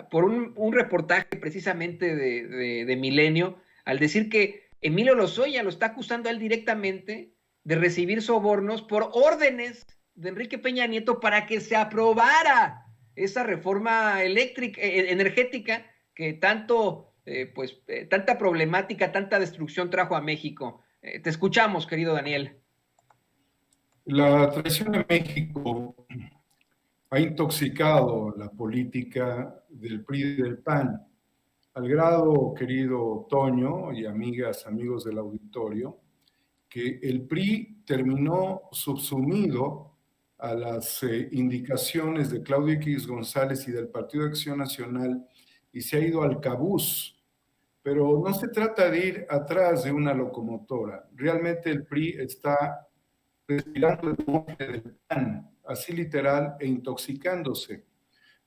por un reportaje precisamente de Milenio, al decir que Emilio Lozoya lo está acusando a él directamente de recibir sobornos por órdenes de Enrique Peña Nieto para que se aprobara esa reforma energética que tanta problemática, tanta destrucción trajo a México. Te escuchamos, querido Daniel. La traición a México ha intoxicado la política del PRI y del PAN, al grado, querido Toño y amigos del auditorio, que el PRI terminó subsumido a las indicaciones de Claudio X González y del Partido de Acción Nacional y se ha ido al cabuz. Pero no se trata de ir atrás de una locomotora. Realmente el PRI está respirando el monte del PAN, así literal, e intoxicándose.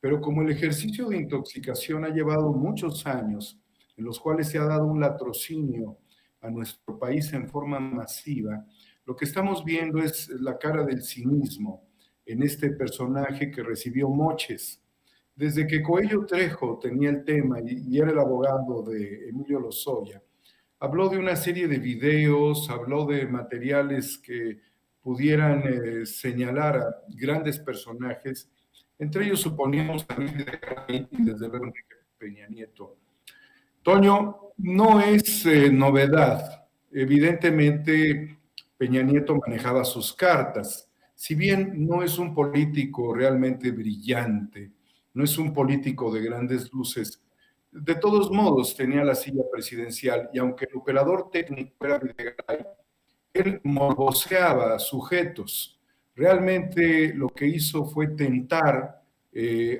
Pero como el ejercicio de intoxicación ha llevado muchos años, en los cuales se ha dado un latrocinio a nuestro país en forma masiva, lo que estamos viendo es la cara del cinismo en este personaje que recibió moches. Desde que Coello Trejo tenía el tema y era el abogado de Emilio Lozoya, habló de una serie de videos, habló de materiales que pudieran señalar a grandes personajes, entre ellos suponíamos a Luis de Garay y desde luego Enrique Peña Nieto. Toño, no es novedad. Evidentemente, Peña Nieto manejaba sus cartas. Si bien no es un político realmente brillante, no es un político de grandes luces, de todos modos tenía la silla presidencial y aunque el operador técnico era Videgaray, él morboseaba sujetos. Realmente lo que hizo fue tentar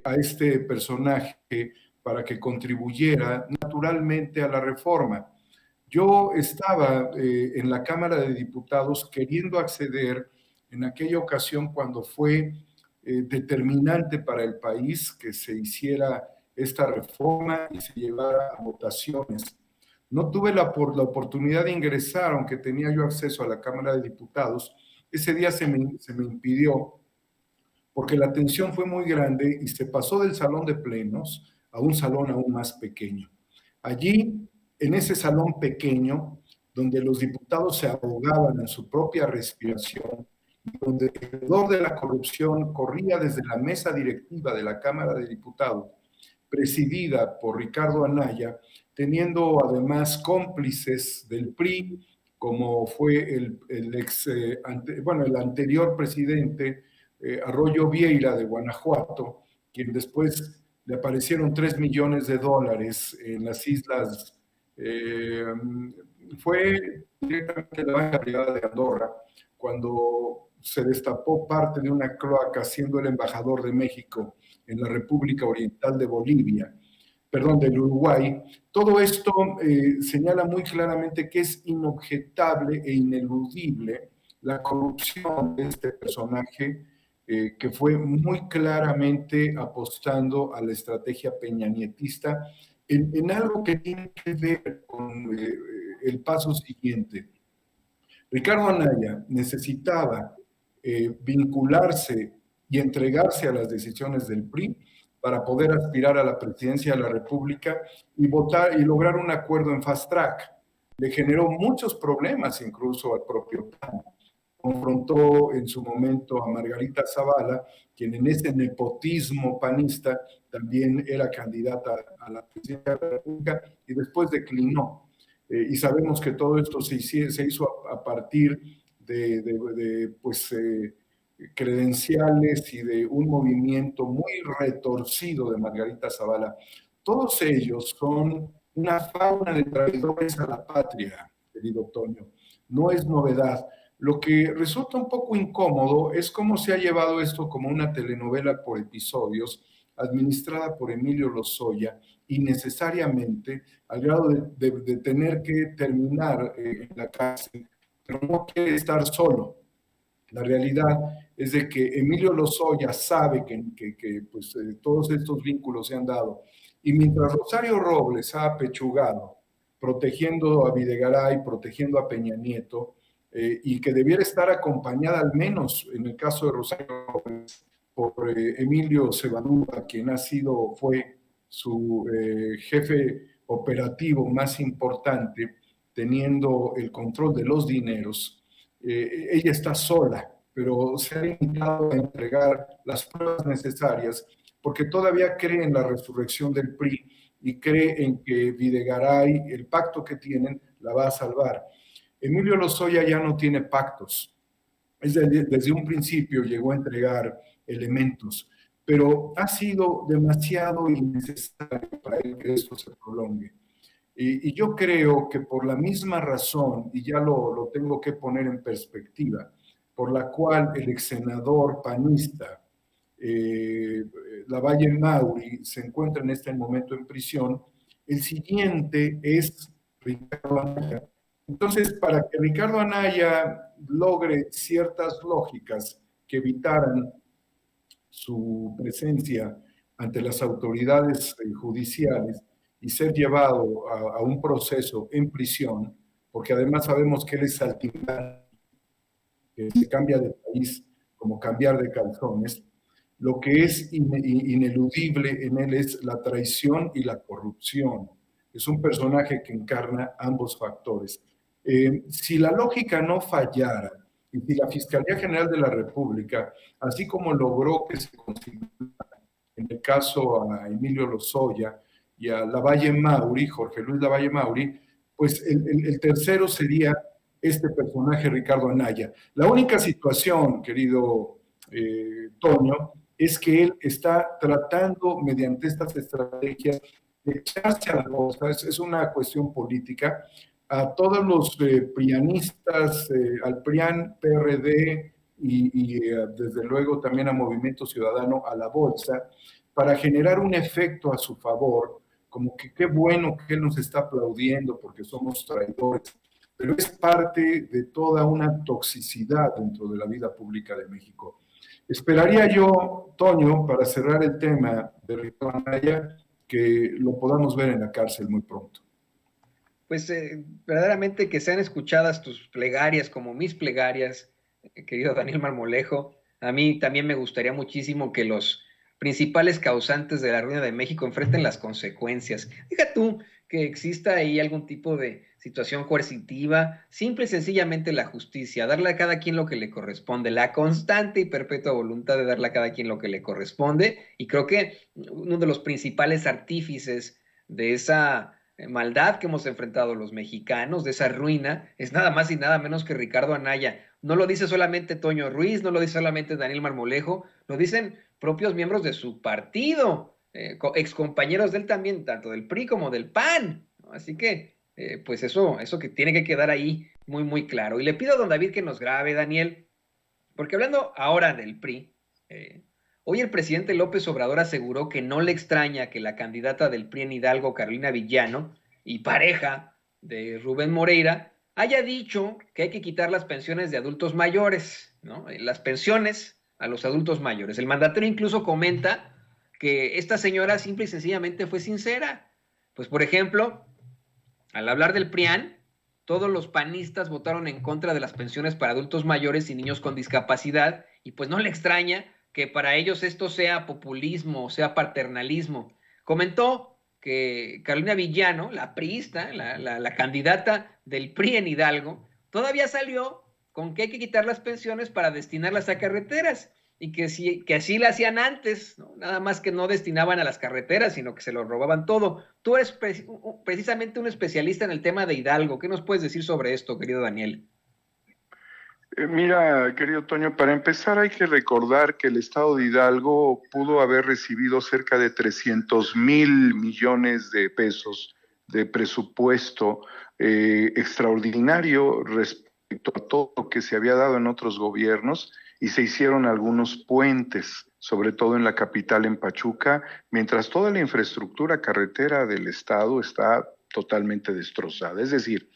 a este personaje para que contribuyera naturalmente a la reforma. Yo estaba en la Cámara de Diputados queriendo acceder en aquella ocasión cuando fue determinante para el país que se hiciera esta reforma y se llevara a votaciones. No tuve la oportunidad de ingresar, aunque tenía yo acceso a la Cámara de Diputados. Ese día se me impidió porque la tensión fue muy grande y se pasó del salón de plenos a un salón aún más pequeño. Allí, en ese salón pequeño, donde los diputados se ahogaban en su propia respiración, donde el hedor de la corrupción corría desde la mesa directiva de la Cámara de Diputados, presidida por Ricardo Anaya, teniendo además cómplices del PRI, como fue el anterior presidente Arroyo Vieira de Guanajuato, quien después le aparecieron $3 millones en las islas, fue directamente de la Baja Privada de Andorra, cuando se destapó parte de una cloaca siendo el embajador de México en la República Oriental de Bolivia, perdón, del Uruguay. Todo esto señala muy claramente que es inobjetable e ineludible la corrupción de este personaje que fue muy claramente apostando a la estrategia peñanietista en algo que tiene que ver con el paso siguiente. Ricardo Anaya necesitaba vincularse y entregarse a las decisiones del PRI para poder aspirar a la presidencia de la República y votar y lograr un acuerdo en fast track. Le generó muchos problemas incluso al propio PAN. Confrontó en su momento a Margarita Zavala, quien en ese nepotismo panista también era candidata a la presidencia de la República y después declinó. Y sabemos que todo esto se hizo a partir de credenciales y de un movimiento muy retorcido de Margarita Zavala. Todos ellos son una fauna de traidores a la patria, querido Toño. No es novedad. Lo que resulta un poco incómodo es cómo se ha llevado esto como una telenovela por episodios, administrada por Emilio Lozoya, innecesariamente, al grado de tener que terminar en la cárcel, pero no quiere estar solo. La realidad es de que Emilio Lozoya sabe que todos estos vínculos se han dado. Y mientras Rosario Robles ha apechugado, protegiendo a Videgaray, protegiendo a Peña Nieto, y que debiera estar acompañada al menos, en el caso de Rosario Robles, por Emilio Cebadúa, quien fue su jefe operativo más importante, teniendo el control de los dineros. Ella está sola, pero se ha limitado a entregar las pruebas necesarias porque todavía cree en la resurrección del PRI y cree en que Videgaray, el pacto que tienen, la va a salvar. Emilio Lozoya ya no tiene pactos. Desde un principio llegó a entregar elementos, pero ha sido demasiado innecesario para él que esto se prolongue. Y yo creo que por la misma razón, y ya lo tengo que poner en perspectiva, por la cual el ex senador panista Lavalle Mauri se encuentra en este momento en prisión, el siguiente es Ricardo Anaya. Entonces, para que Ricardo Anaya logre ciertas lógicas que evitaran su presencia ante las autoridades judiciales y ser llevado a un proceso en prisión, porque además sabemos que él es saltimbanqui, que se cambia de país como cambiar de calzones, lo que es ineludible en él es la traición y la corrupción. Es un personaje que encarna ambos factores. Si la lógica no fallara, y si la Fiscalía General de la República, así como logró que se constituyera en el caso a Emilio Lozoya y a Lavalle Mauri, Jorge Luis Lavalle Mauri, pues el tercero sería este personaje, Ricardo Anaya. La única situación, querido Toño, es que él está tratando mediante estas estrategias echarse a la bolsa, es una cuestión política, a todos los prianistas, al PRIAN, PRD y desde luego también a Movimiento Ciudadano a la bolsa, para generar un efecto a su favor, como que qué bueno que él nos está aplaudiendo porque somos traidores, pero es parte de toda una toxicidad dentro de la vida pública de México. Esperaría yo, Toño, para cerrar el tema de Ricardo Anaya, que lo podamos ver en la cárcel muy pronto. Pues verdaderamente que sean escuchadas tus plegarias como mis plegarias, querido Daniel Marmolejo. A mí también me gustaría muchísimo que los principales causantes de la ruina de México enfrenten las consecuencias. Diga tú que exista ahí algún tipo de situación coercitiva, simple y sencillamente la justicia, darle a cada quien lo que le corresponde, la constante y perpetua voluntad de darle a cada quien lo que le corresponde, y creo que uno de los principales artífices de esa maldad que hemos enfrentado los mexicanos, de esa ruina, es nada más y nada menos que Ricardo Anaya. No lo dice solamente Toño Ruiz, no lo dice solamente Daniel Marmolejo, lo dicen propios miembros de su partido, excompañeros de él también, tanto del PRI como del PAN, ¿no? Así que, pues eso que tiene que quedar ahí muy, muy claro. Y le pido a don David que nos grabe, Daniel, porque hablando ahora del PRI, hoy el presidente López Obrador aseguró que no le extraña que la candidata del PRI en Hidalgo, Carolina Villano, y pareja de Rubén Moreira, haya dicho que hay que quitar las pensiones de adultos mayores, ¿no? Las pensiones a los adultos mayores. El mandatario incluso comenta que esta señora simple y sencillamente fue sincera. Pues, por ejemplo, al hablar del PRIAN, todos los panistas votaron en contra de las pensiones para adultos mayores y niños con discapacidad, y pues no le extraña que para ellos esto sea populismo, sea paternalismo. Comentó que Carolina Villano, la priista, la candidata del PRI en Hidalgo, todavía salió con que hay que quitar las pensiones para destinarlas a carreteras, y que así la hacían antes, ¿no? Nada más que no destinaban a las carreteras, sino que se lo robaban todo. Tú eres precisamente un especialista en el tema de Hidalgo. ¿Qué nos puedes decir sobre esto, querido Daniel? Mira, querido Toño, para empezar hay que recordar que el estado de Hidalgo pudo haber recibido cerca de 300,000 millones de pesos de presupuesto extraordinario respecto a todo lo que se había dado en otros gobiernos, y se hicieron algunos puentes, sobre todo en la capital, en Pachuca, mientras toda la infraestructura carretera del estado está totalmente destrozada. Es decir,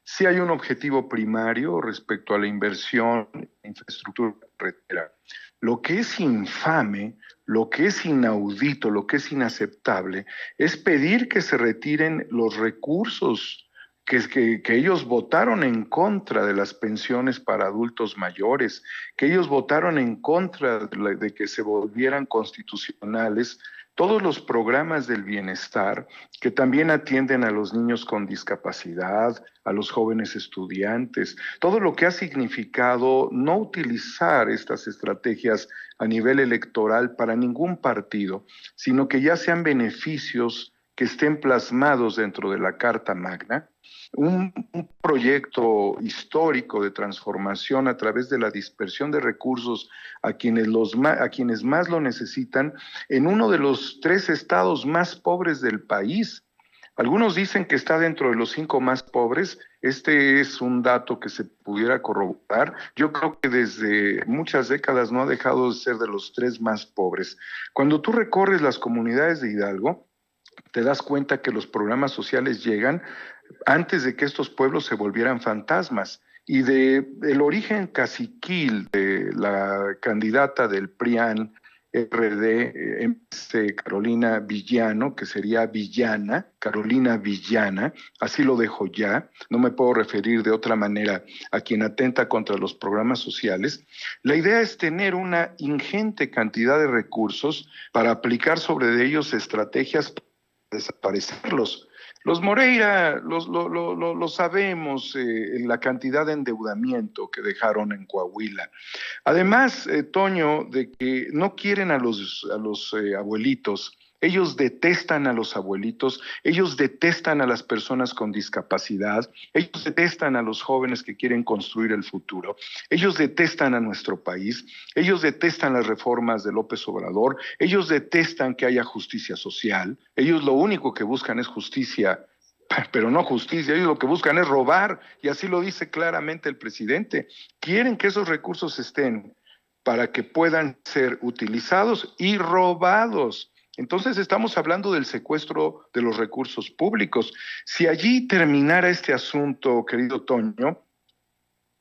sí hay un objetivo primario respecto a la inversión en infraestructura carretera. Lo que es infame, lo que es inaudito, lo que es inaceptable, es pedir que se retiren los recursos que ellos votaron en contra de las pensiones para adultos mayores, que ellos votaron en contra de que se volvieran constitucionales todos los programas del bienestar que también atienden a los niños con discapacidad, a los jóvenes estudiantes, todo lo que ha significado no utilizar estas estrategias a nivel electoral para ningún partido, sino que ya sean beneficios que estén plasmados dentro de la Carta Magna, un proyecto histórico de transformación a través de la dispersión de recursos a quienes más lo necesitan en uno de los 3 estados más pobres del país. Algunos dicen que está dentro de los 5 más pobres. Este es un dato que se pudiera corroborar. Yo creo que desde muchas décadas no ha dejado de ser de los 3 más pobres. Cuando tú recorres las comunidades de Hidalgo, te das cuenta que los programas sociales llegan antes de que estos pueblos se volvieran fantasmas. Y el origen caciquil de la candidata del PRIAN RD, Carolina Villano, que sería Villana, Carolina Villana, así lo dejo ya, no me puedo referir de otra manera a quien atenta contra los programas sociales. La idea es tener una ingente cantidad de recursos para aplicar sobre ellos estrategias para desaparecerlos. Los Moreira, lo sabemos, la cantidad de endeudamiento que dejaron en Coahuila. Además, Toño, de que no quieren a los abuelitos ellos detestan a los abuelitos, ellos detestan a las personas con discapacidad, ellos detestan a los jóvenes que quieren construir el futuro, ellos detestan a nuestro país, ellos detestan las reformas de López Obrador, ellos detestan que haya justicia social, ellos lo único que buscan es justicia, pero no justicia, ellos lo que buscan es robar, y así lo dice claramente el presidente. Quieren que esos recursos estén para que puedan ser utilizados y robados. Entonces estamos hablando del secuestro de los recursos públicos. Si allí terminara este asunto, querido Toño,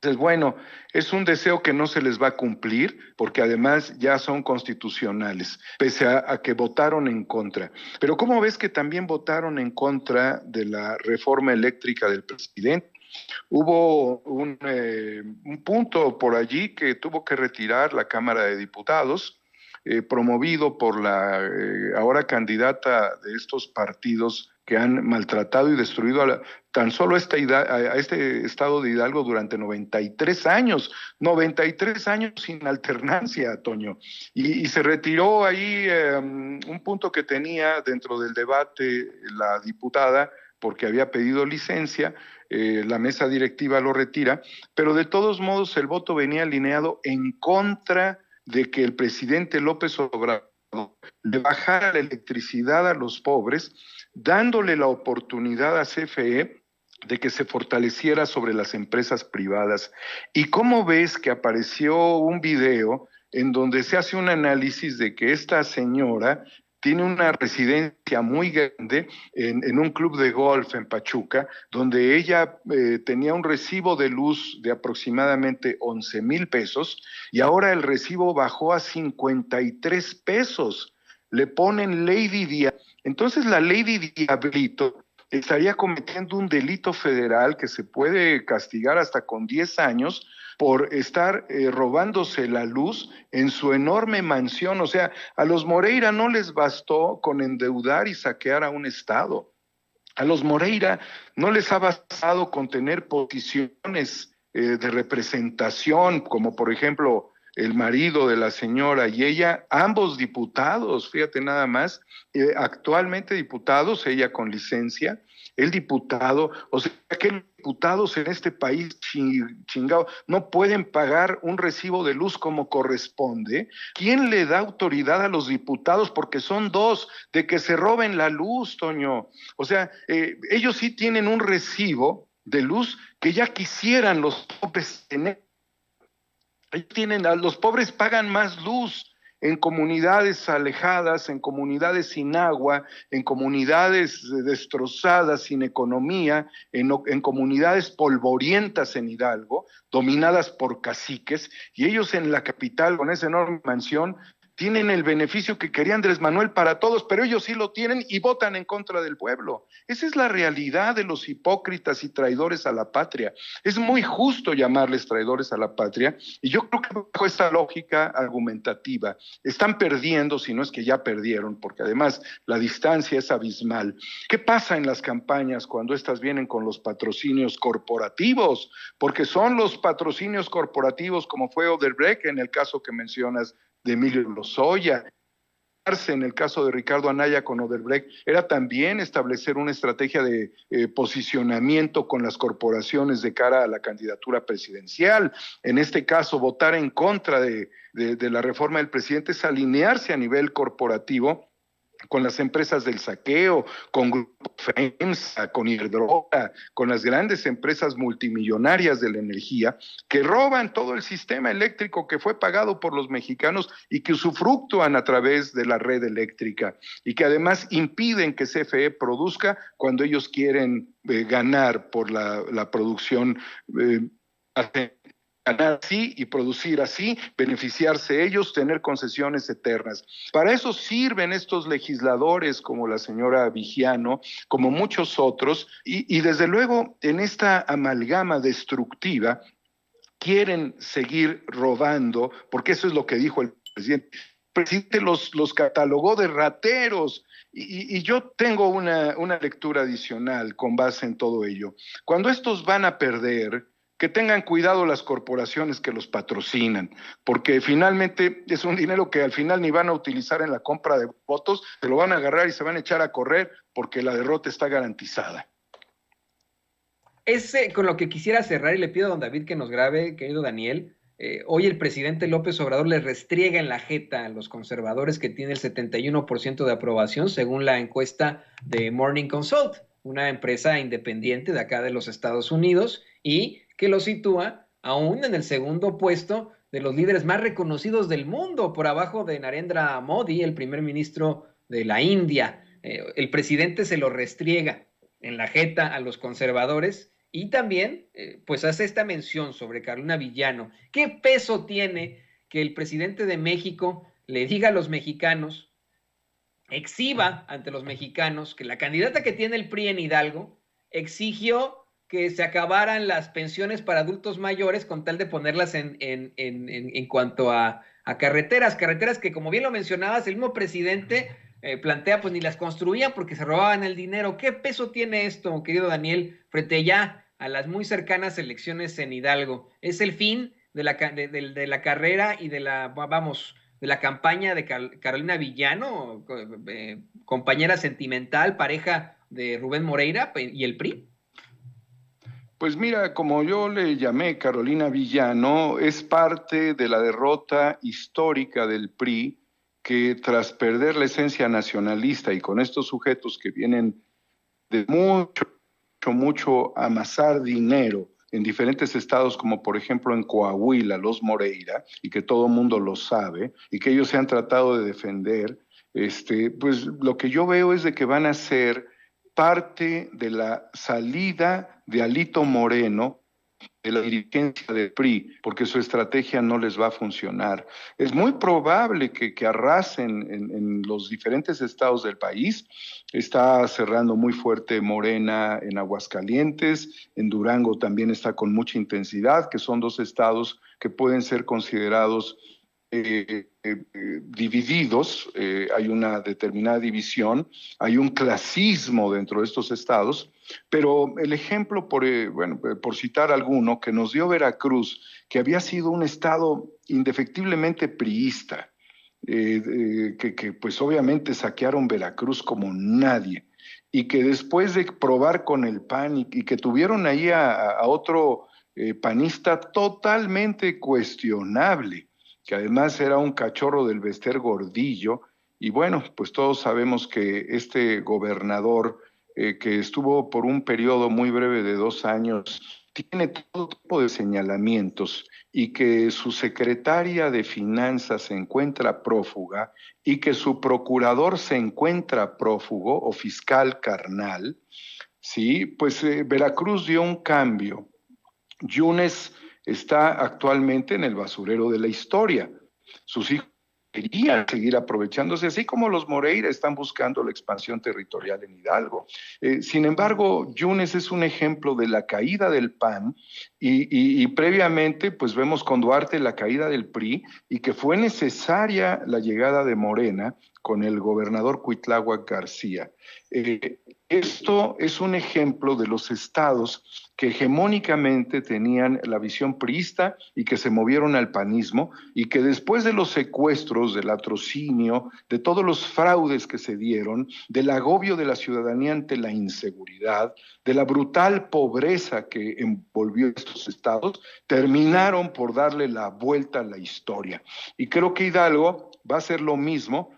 pues bueno, es un deseo que no se les va a cumplir, porque además ya son constitucionales, pese a que votaron en contra. Pero ¿cómo ves que también votaron en contra de la reforma eléctrica del presidente? Hubo un punto por allí que tuvo que retirar la Cámara de Diputados, promovido por la ahora candidata de estos partidos que han maltratado y destruido tan solo a este estado de Hidalgo durante 93 años sin alternancia, Toño. Y se retiró ahí un punto que tenía dentro del debate la diputada, porque había pedido licencia, la mesa directiva lo retira, pero de todos modos el voto venía alineado en contra de que el presidente López Obrador le bajara la electricidad a los pobres, dándole la oportunidad a CFE de que se fortaleciera sobre las empresas privadas. ¿Y cómo ves que apareció un video en donde se hace un análisis de que esta señora tiene una residencia muy grande en un club de golf en Pachuca, donde ella tenía un recibo de luz de aproximadamente 11,000 pesos y ahora el recibo bajó a 53 pesos? Le ponen Lady Diablito. Entonces la Lady Diablito estaría cometiendo un delito federal que se puede castigar hasta con 10 años por estar robándose la luz en su enorme mansión. O sea, a los Moreira no les bastó con endeudar y saquear a un estado. A los Moreira no les ha bastado con tener posiciones de representación, como por ejemplo el marido de la señora y ella, ambos diputados, fíjate nada más, actualmente diputados, ella con licencia, el diputado, o sea, que los diputados en este país chingado no pueden pagar un recibo de luz como corresponde. ¿Quién le da autoridad a los diputados? Porque son dos, de que se roben la luz, Toño. O sea, ellos sí tienen un recibo de luz que ya quisieran los pobres tener. Los pobres pagan más luz en comunidades alejadas, en comunidades sin agua, en comunidades destrozadas, sin economía, en comunidades polvorientas en Hidalgo, dominadas por caciques, y ellos en la capital, con esa enorme mansión, tienen el beneficio que quería Andrés Manuel para todos, pero ellos sí lo tienen y votan en contra del pueblo. Esa es la realidad de los hipócritas y traidores a la patria. Es muy justo llamarles traidores a la patria, y yo creo que bajo esta lógica argumentativa están perdiendo, si no es que ya perdieron, porque además la distancia es abismal. ¿Qué pasa en las campañas cuando estas vienen con los patrocinios corporativos? Porque son los patrocinios corporativos, como fue Odebrecht en el caso que mencionas de Emilio Lozoya. En el caso de Ricardo Anaya con Odebrecht, era también establecer una estrategia de posicionamiento con las corporaciones de cara a la candidatura presidencial. En este caso, votar en contra de la reforma del presidente es alinearse a nivel corporativo con las empresas del saqueo, con Grupo FEMSA, con Iberdrola, con las grandes empresas multimillonarias de la energía, que roban todo el sistema eléctrico que fue pagado por los mexicanos y que usufructúan a través de la red eléctrica, y que además impiden que CFE produzca cuando ellos quieren ganar por la producción, ganar así y producir así, beneficiarse ellos, tener concesiones eternas. Para eso sirven estos legisladores como la señora Vigiano, como muchos otros, y desde luego en esta amalgama destructiva quieren seguir robando, porque eso es lo que dijo el presidente. El presidente los catalogó de rateros, y yo tengo una lectura adicional con base en todo ello. Cuando estos van a perder, que tengan cuidado las corporaciones que los patrocinan, porque finalmente es un dinero que al final ni van a utilizar en la compra de votos, se lo van a agarrar y se van a echar a correr porque la derrota está garantizada. Es con lo que quisiera cerrar y le pido a don David que nos grabe, querido Daniel. Hoy el presidente López Obrador le restriega en la jeta a los conservadores que tiene el 71% de aprobación según la encuesta de Morning Consult, una empresa independiente de acá de los Estados Unidos y que lo sitúa aún en el segundo puesto de los líderes más reconocidos del mundo, por abajo de Narendra Modi, el primer ministro de la India. El presidente se lo restriega en la jeta a los conservadores. Y también, pues hace esta mención sobre Carolina Villano. ¿Qué peso tiene que el presidente de México le diga a los mexicanos, exhiba ante los mexicanos, que la candidata que tiene el PRI en Hidalgo exigió que se acabaran las pensiones para adultos mayores con tal de ponerlas en cuanto a carreteras que, como bien lo mencionabas, el mismo presidente plantea, pues ni las construían porque se robaban el dinero? ¿Qué peso tiene esto, querido Daniel, frente ya a las muy cercanas elecciones en Hidalgo? ¿Es el fin de la carrera y de la campaña de Carolina Villano, compañera sentimental, pareja de Rubén Moreira y el PRI? Pues mira, como yo le llamé Carolina Villano, es parte de la derrota histórica del PRI, que tras perder la esencia nacionalista y con estos sujetos que vienen de mucho amasar dinero en diferentes estados, como por ejemplo en Coahuila, los Moreira, y que todo mundo lo sabe, y que ellos se han tratado de defender, pues lo que yo veo es de que van a ser parte de la salida de Alito Moreno de la dirigencia del PRI, porque su estrategia no les va a funcionar. Es muy probable que arrasen en los diferentes estados del país. Está cerrando muy fuerte Morena en Aguascalientes, en Durango también está con mucha intensidad, que son dos estados que pueden ser considerados divididos. Hay una determinada división, hay un clasismo dentro de estos estados, pero el ejemplo, por citar alguno, que nos dio Veracruz, que había sido un estado indefectiblemente priista, que pues obviamente saquearon Veracruz como nadie, y que después de probar con el PAN y que tuvieron ahí a otro panista totalmente cuestionable, que además era un cachorro del Bester Gordillo, y bueno, pues todos sabemos que este gobernador, que estuvo por un periodo muy breve de 2 años, tiene todo tipo de señalamientos, y que su secretaria de Finanzas se encuentra prófuga, y que su procurador se encuentra prófugo o fiscal carnal, ¿sí? Pues Veracruz dio un cambio. Yunes está actualmente en el basurero de la historia. Sus hijos querían seguir aprovechándose, así como los Moreira están buscando la expansión territorial en Hidalgo. Sin embargo, Yunes es un ejemplo de la caída del PAN y previamente pues vemos con Duarte la caída del PRI y que fue necesaria la llegada de Morena con el gobernador Cuitláhuac García. Esto es un ejemplo de los estados que hegemónicamente tenían la visión priista y que se movieron al panismo, y que después de los secuestros, del latrocinio, de todos los fraudes que se dieron, del agobio de la ciudadanía ante la inseguridad, de la brutal pobreza que envolvió estos estados, terminaron por darle la vuelta a la historia. Y creo que Hidalgo va a hacer lo mismo.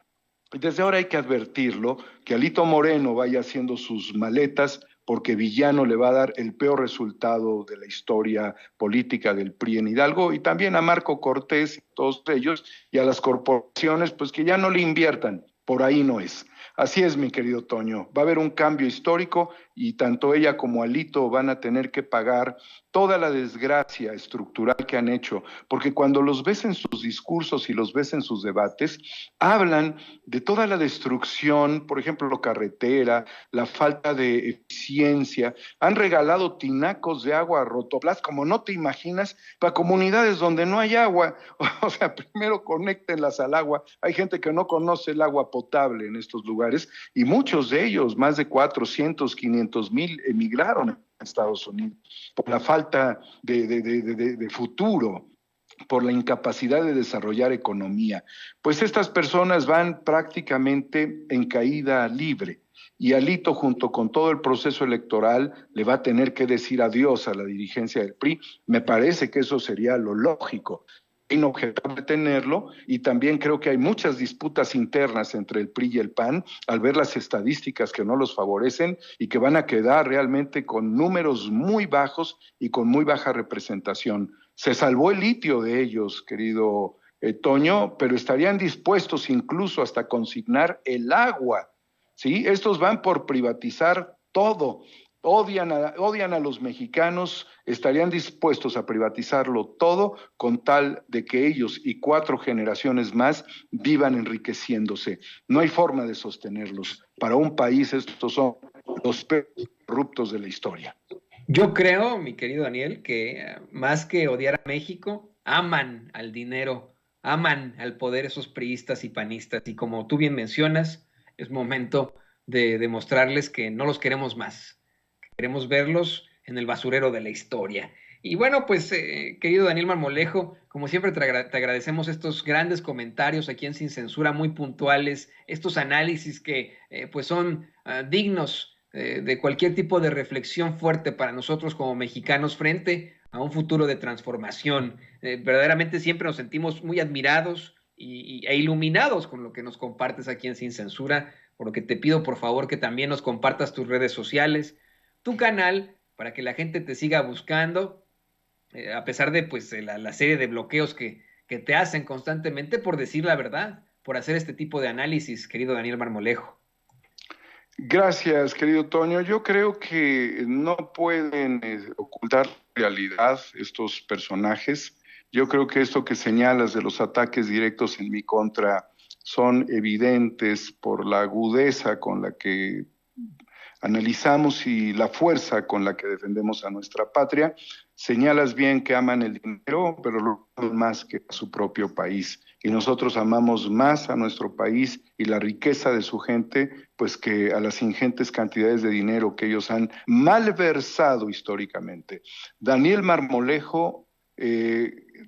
Desde ahora hay que advertirlo, que Alito Moreno vaya haciendo sus maletas, porque Villano le va a dar el peor resultado de la historia política del PRI en Hidalgo, y también a Marco Cortés y todos ellos, y a las corporaciones, pues que ya no le inviertan, por ahí no es. Así es, mi querido Toño, va a haber un cambio histórico y tanto ella como Alito van a tener que pagar toda la desgracia estructural que han hecho, porque cuando los ves en sus discursos y los ves en sus debates, hablan de toda la destrucción, por ejemplo, carretera, la falta de eficiencia, han regalado tinacos de agua a Rotoplas, como no te imaginas, para comunidades donde no hay agua. O sea, primero conéctenlas al agua. Hay gente que no conoce el agua potable en estos lugares, y muchos de ellos, más de 400, 500 mil, emigraron Estados Unidos, por la falta de futuro, por la incapacidad de desarrollar economía. Pues estas personas van prácticamente en caída libre. Y Alito, junto con todo el proceso electoral, le va a tener que decir adiós a la dirigencia del PRI. Me parece que eso sería lo lógico. Inobjetable tenerlo, y también creo que hay muchas disputas internas entre el PRI y el PAN al ver las estadísticas que no los favorecen y que van a quedar realmente con números muy bajos y con muy baja representación. Se salvó el litio de ellos, querido Toño, pero estarían dispuestos incluso hasta consignar el agua, ¿sí? Estos van por privatizar todo. Odian a los mexicanos, estarían dispuestos a privatizarlo todo con tal de que ellos y 4 generaciones más vivan enriqueciéndose. No hay forma de sostenerlos. Para un país estos son los peores corruptos de la historia. Yo creo, mi querido Daniel, que más que odiar a México, aman al dinero, aman al poder esos priistas y panistas. Y como tú bien mencionas, es momento de demostrarles que no los queremos más. Queremos verlos en el basurero de la historia. Y bueno, pues, querido Daniel Marmolejo, como siempre te agradecemos estos grandes comentarios aquí en Sin Censura, muy puntuales, estos análisis que pues son dignos de cualquier tipo de reflexión fuerte para nosotros como mexicanos frente a un futuro de transformación. Verdaderamente siempre nos sentimos muy admirados e iluminados con lo que nos compartes aquí en Sin Censura, por lo que te pido por favor que también nos compartas tus redes sociales, tu canal, para que la gente te siga buscando, a pesar de pues la serie de bloqueos que te hacen constantemente por decir la verdad, por hacer este tipo de análisis, querido Daniel Marmolejo. Gracias, querido Toño. Yo creo que no pueden ocultar la realidad estos personajes. Yo creo que esto que señalas de los ataques directos en mi contra son evidentes por la agudeza con la que analizamos y la fuerza con la que defendemos a nuestra patria. Señalas bien que aman el dinero, pero lo aman más que a su propio país. Y nosotros amamos más a nuestro país y la riqueza de su gente, pues que a las ingentes cantidades de dinero que ellos han malversado históricamente. Daniel Marmolejo,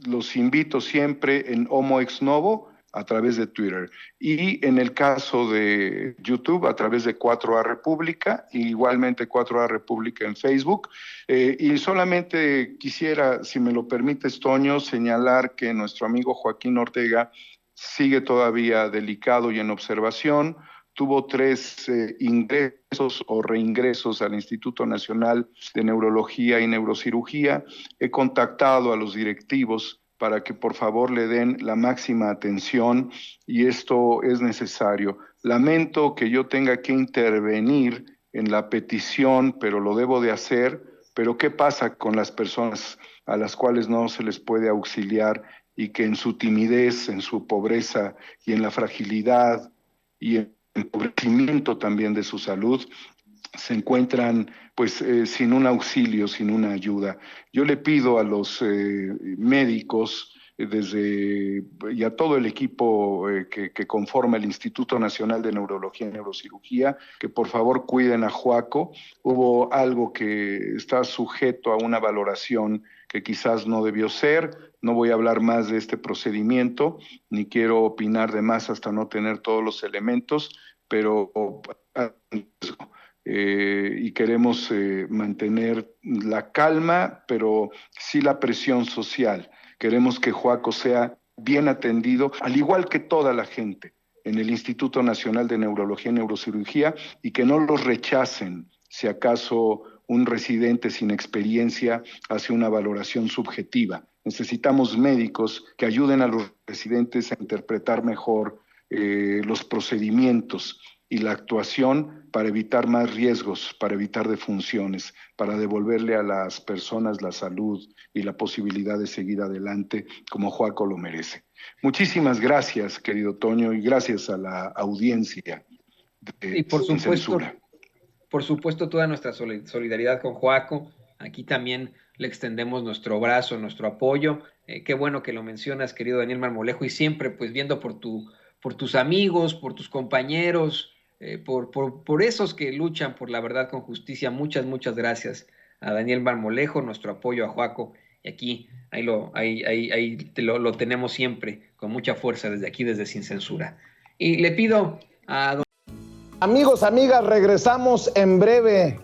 los invito siempre en Homo Ex Novo, a través de Twitter, y en el caso de YouTube a través de 4A República, y igualmente 4A República en Facebook, y solamente quisiera, si me lo permites, Toño, señalar que nuestro amigo Joaquín Ortega sigue todavía delicado y en observación. Tuvo 3 ingresos o reingresos al Instituto Nacional de Neurología y Neurocirugía. He contactado a los directivos para que por favor le den la máxima atención, y esto es necesario. Lamento que yo tenga que intervenir en la petición, pero lo debo de hacer. Pero ¿qué pasa con las personas a las cuales no se les puede auxiliar y que en su timidez, en su pobreza y en la fragilidad y en el empobrecimiento también de su salud, se encuentran pues sin un auxilio, sin una ayuda? Yo le pido a los médicos y a todo el equipo que conforma el Instituto Nacional de Neurología y Neurocirugía, que por favor cuiden a Joaco. Hubo algo que está sujeto a una valoración que quizás no debió ser. No voy a hablar más de este procedimiento, ni quiero opinar de más hasta no tener todos los elementos, pero y queremos mantener la calma, pero sí la presión social. Queremos que Joaco sea bien atendido, al igual que toda la gente en el Instituto Nacional de Neurología y Neurocirugía, y que no los rechacen si acaso un residente sin experiencia hace una valoración subjetiva. Necesitamos médicos que ayuden a los residentes a interpretar mejor los procedimientos y la actuación para evitar más riesgos, para evitar defunciones, para devolverle a las personas la salud y la posibilidad de seguir adelante como Joaco lo merece. Muchísimas gracias, querido Toño, y gracias a la audiencia de y por Sin supuesto, Censura. por supuesto, toda nuestra solidaridad con Joaco. Aquí también le extendemos nuestro brazo, nuestro apoyo. Qué bueno que lo mencionas, querido Daniel Marmolejo, y siempre pues viendo por tus amigos, por tus compañeros, por esos que luchan por la verdad con justicia. Muchas gracias a Daniel Marmolejo, nuestro apoyo a Joaco, y aquí, ahí lo tenemos siempre, con mucha fuerza desde aquí, desde Sin Censura. Y le pido a don... Amigos, amigas, regresamos en breve,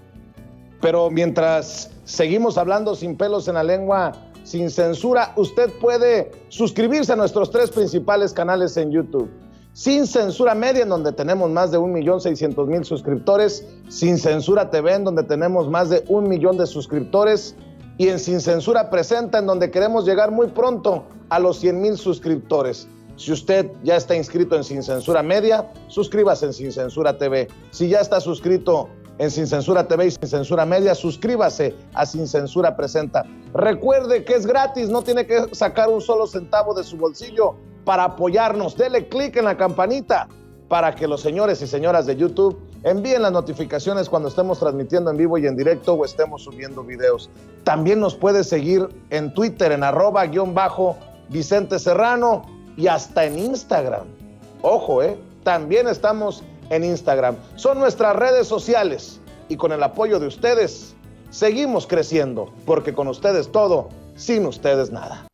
pero mientras seguimos hablando sin pelos en la lengua, sin censura, usted puede suscribirse a nuestros 3 principales canales en YouTube. Sin Censura Media, en donde tenemos más de 1.600.000 suscriptores, Sin Censura TV, en donde tenemos más de 1 millón de suscriptores, y en Sin Censura Presenta, en donde queremos llegar muy pronto a los 100,000 suscriptores. Si usted ya está inscrito en Sin Censura Media, suscríbase en Sin Censura TV. Si ya está suscrito en Sin Censura TV y Sin Censura Media, suscríbase a Sin Censura Presenta. Recuerde que es gratis, no tiene que sacar un solo centavo de su bolsillo para apoyarnos. Dele clic en la campanita para que los señores y señoras de YouTube envíen las notificaciones cuando estemos transmitiendo en vivo y en directo o estemos subiendo videos. También nos puede seguir en Twitter en @Vicente Serrano y hasta en Instagram. Ojo, también estamos en Instagram. Son nuestras redes sociales y con el apoyo de ustedes seguimos creciendo, porque con ustedes todo, sin ustedes nada.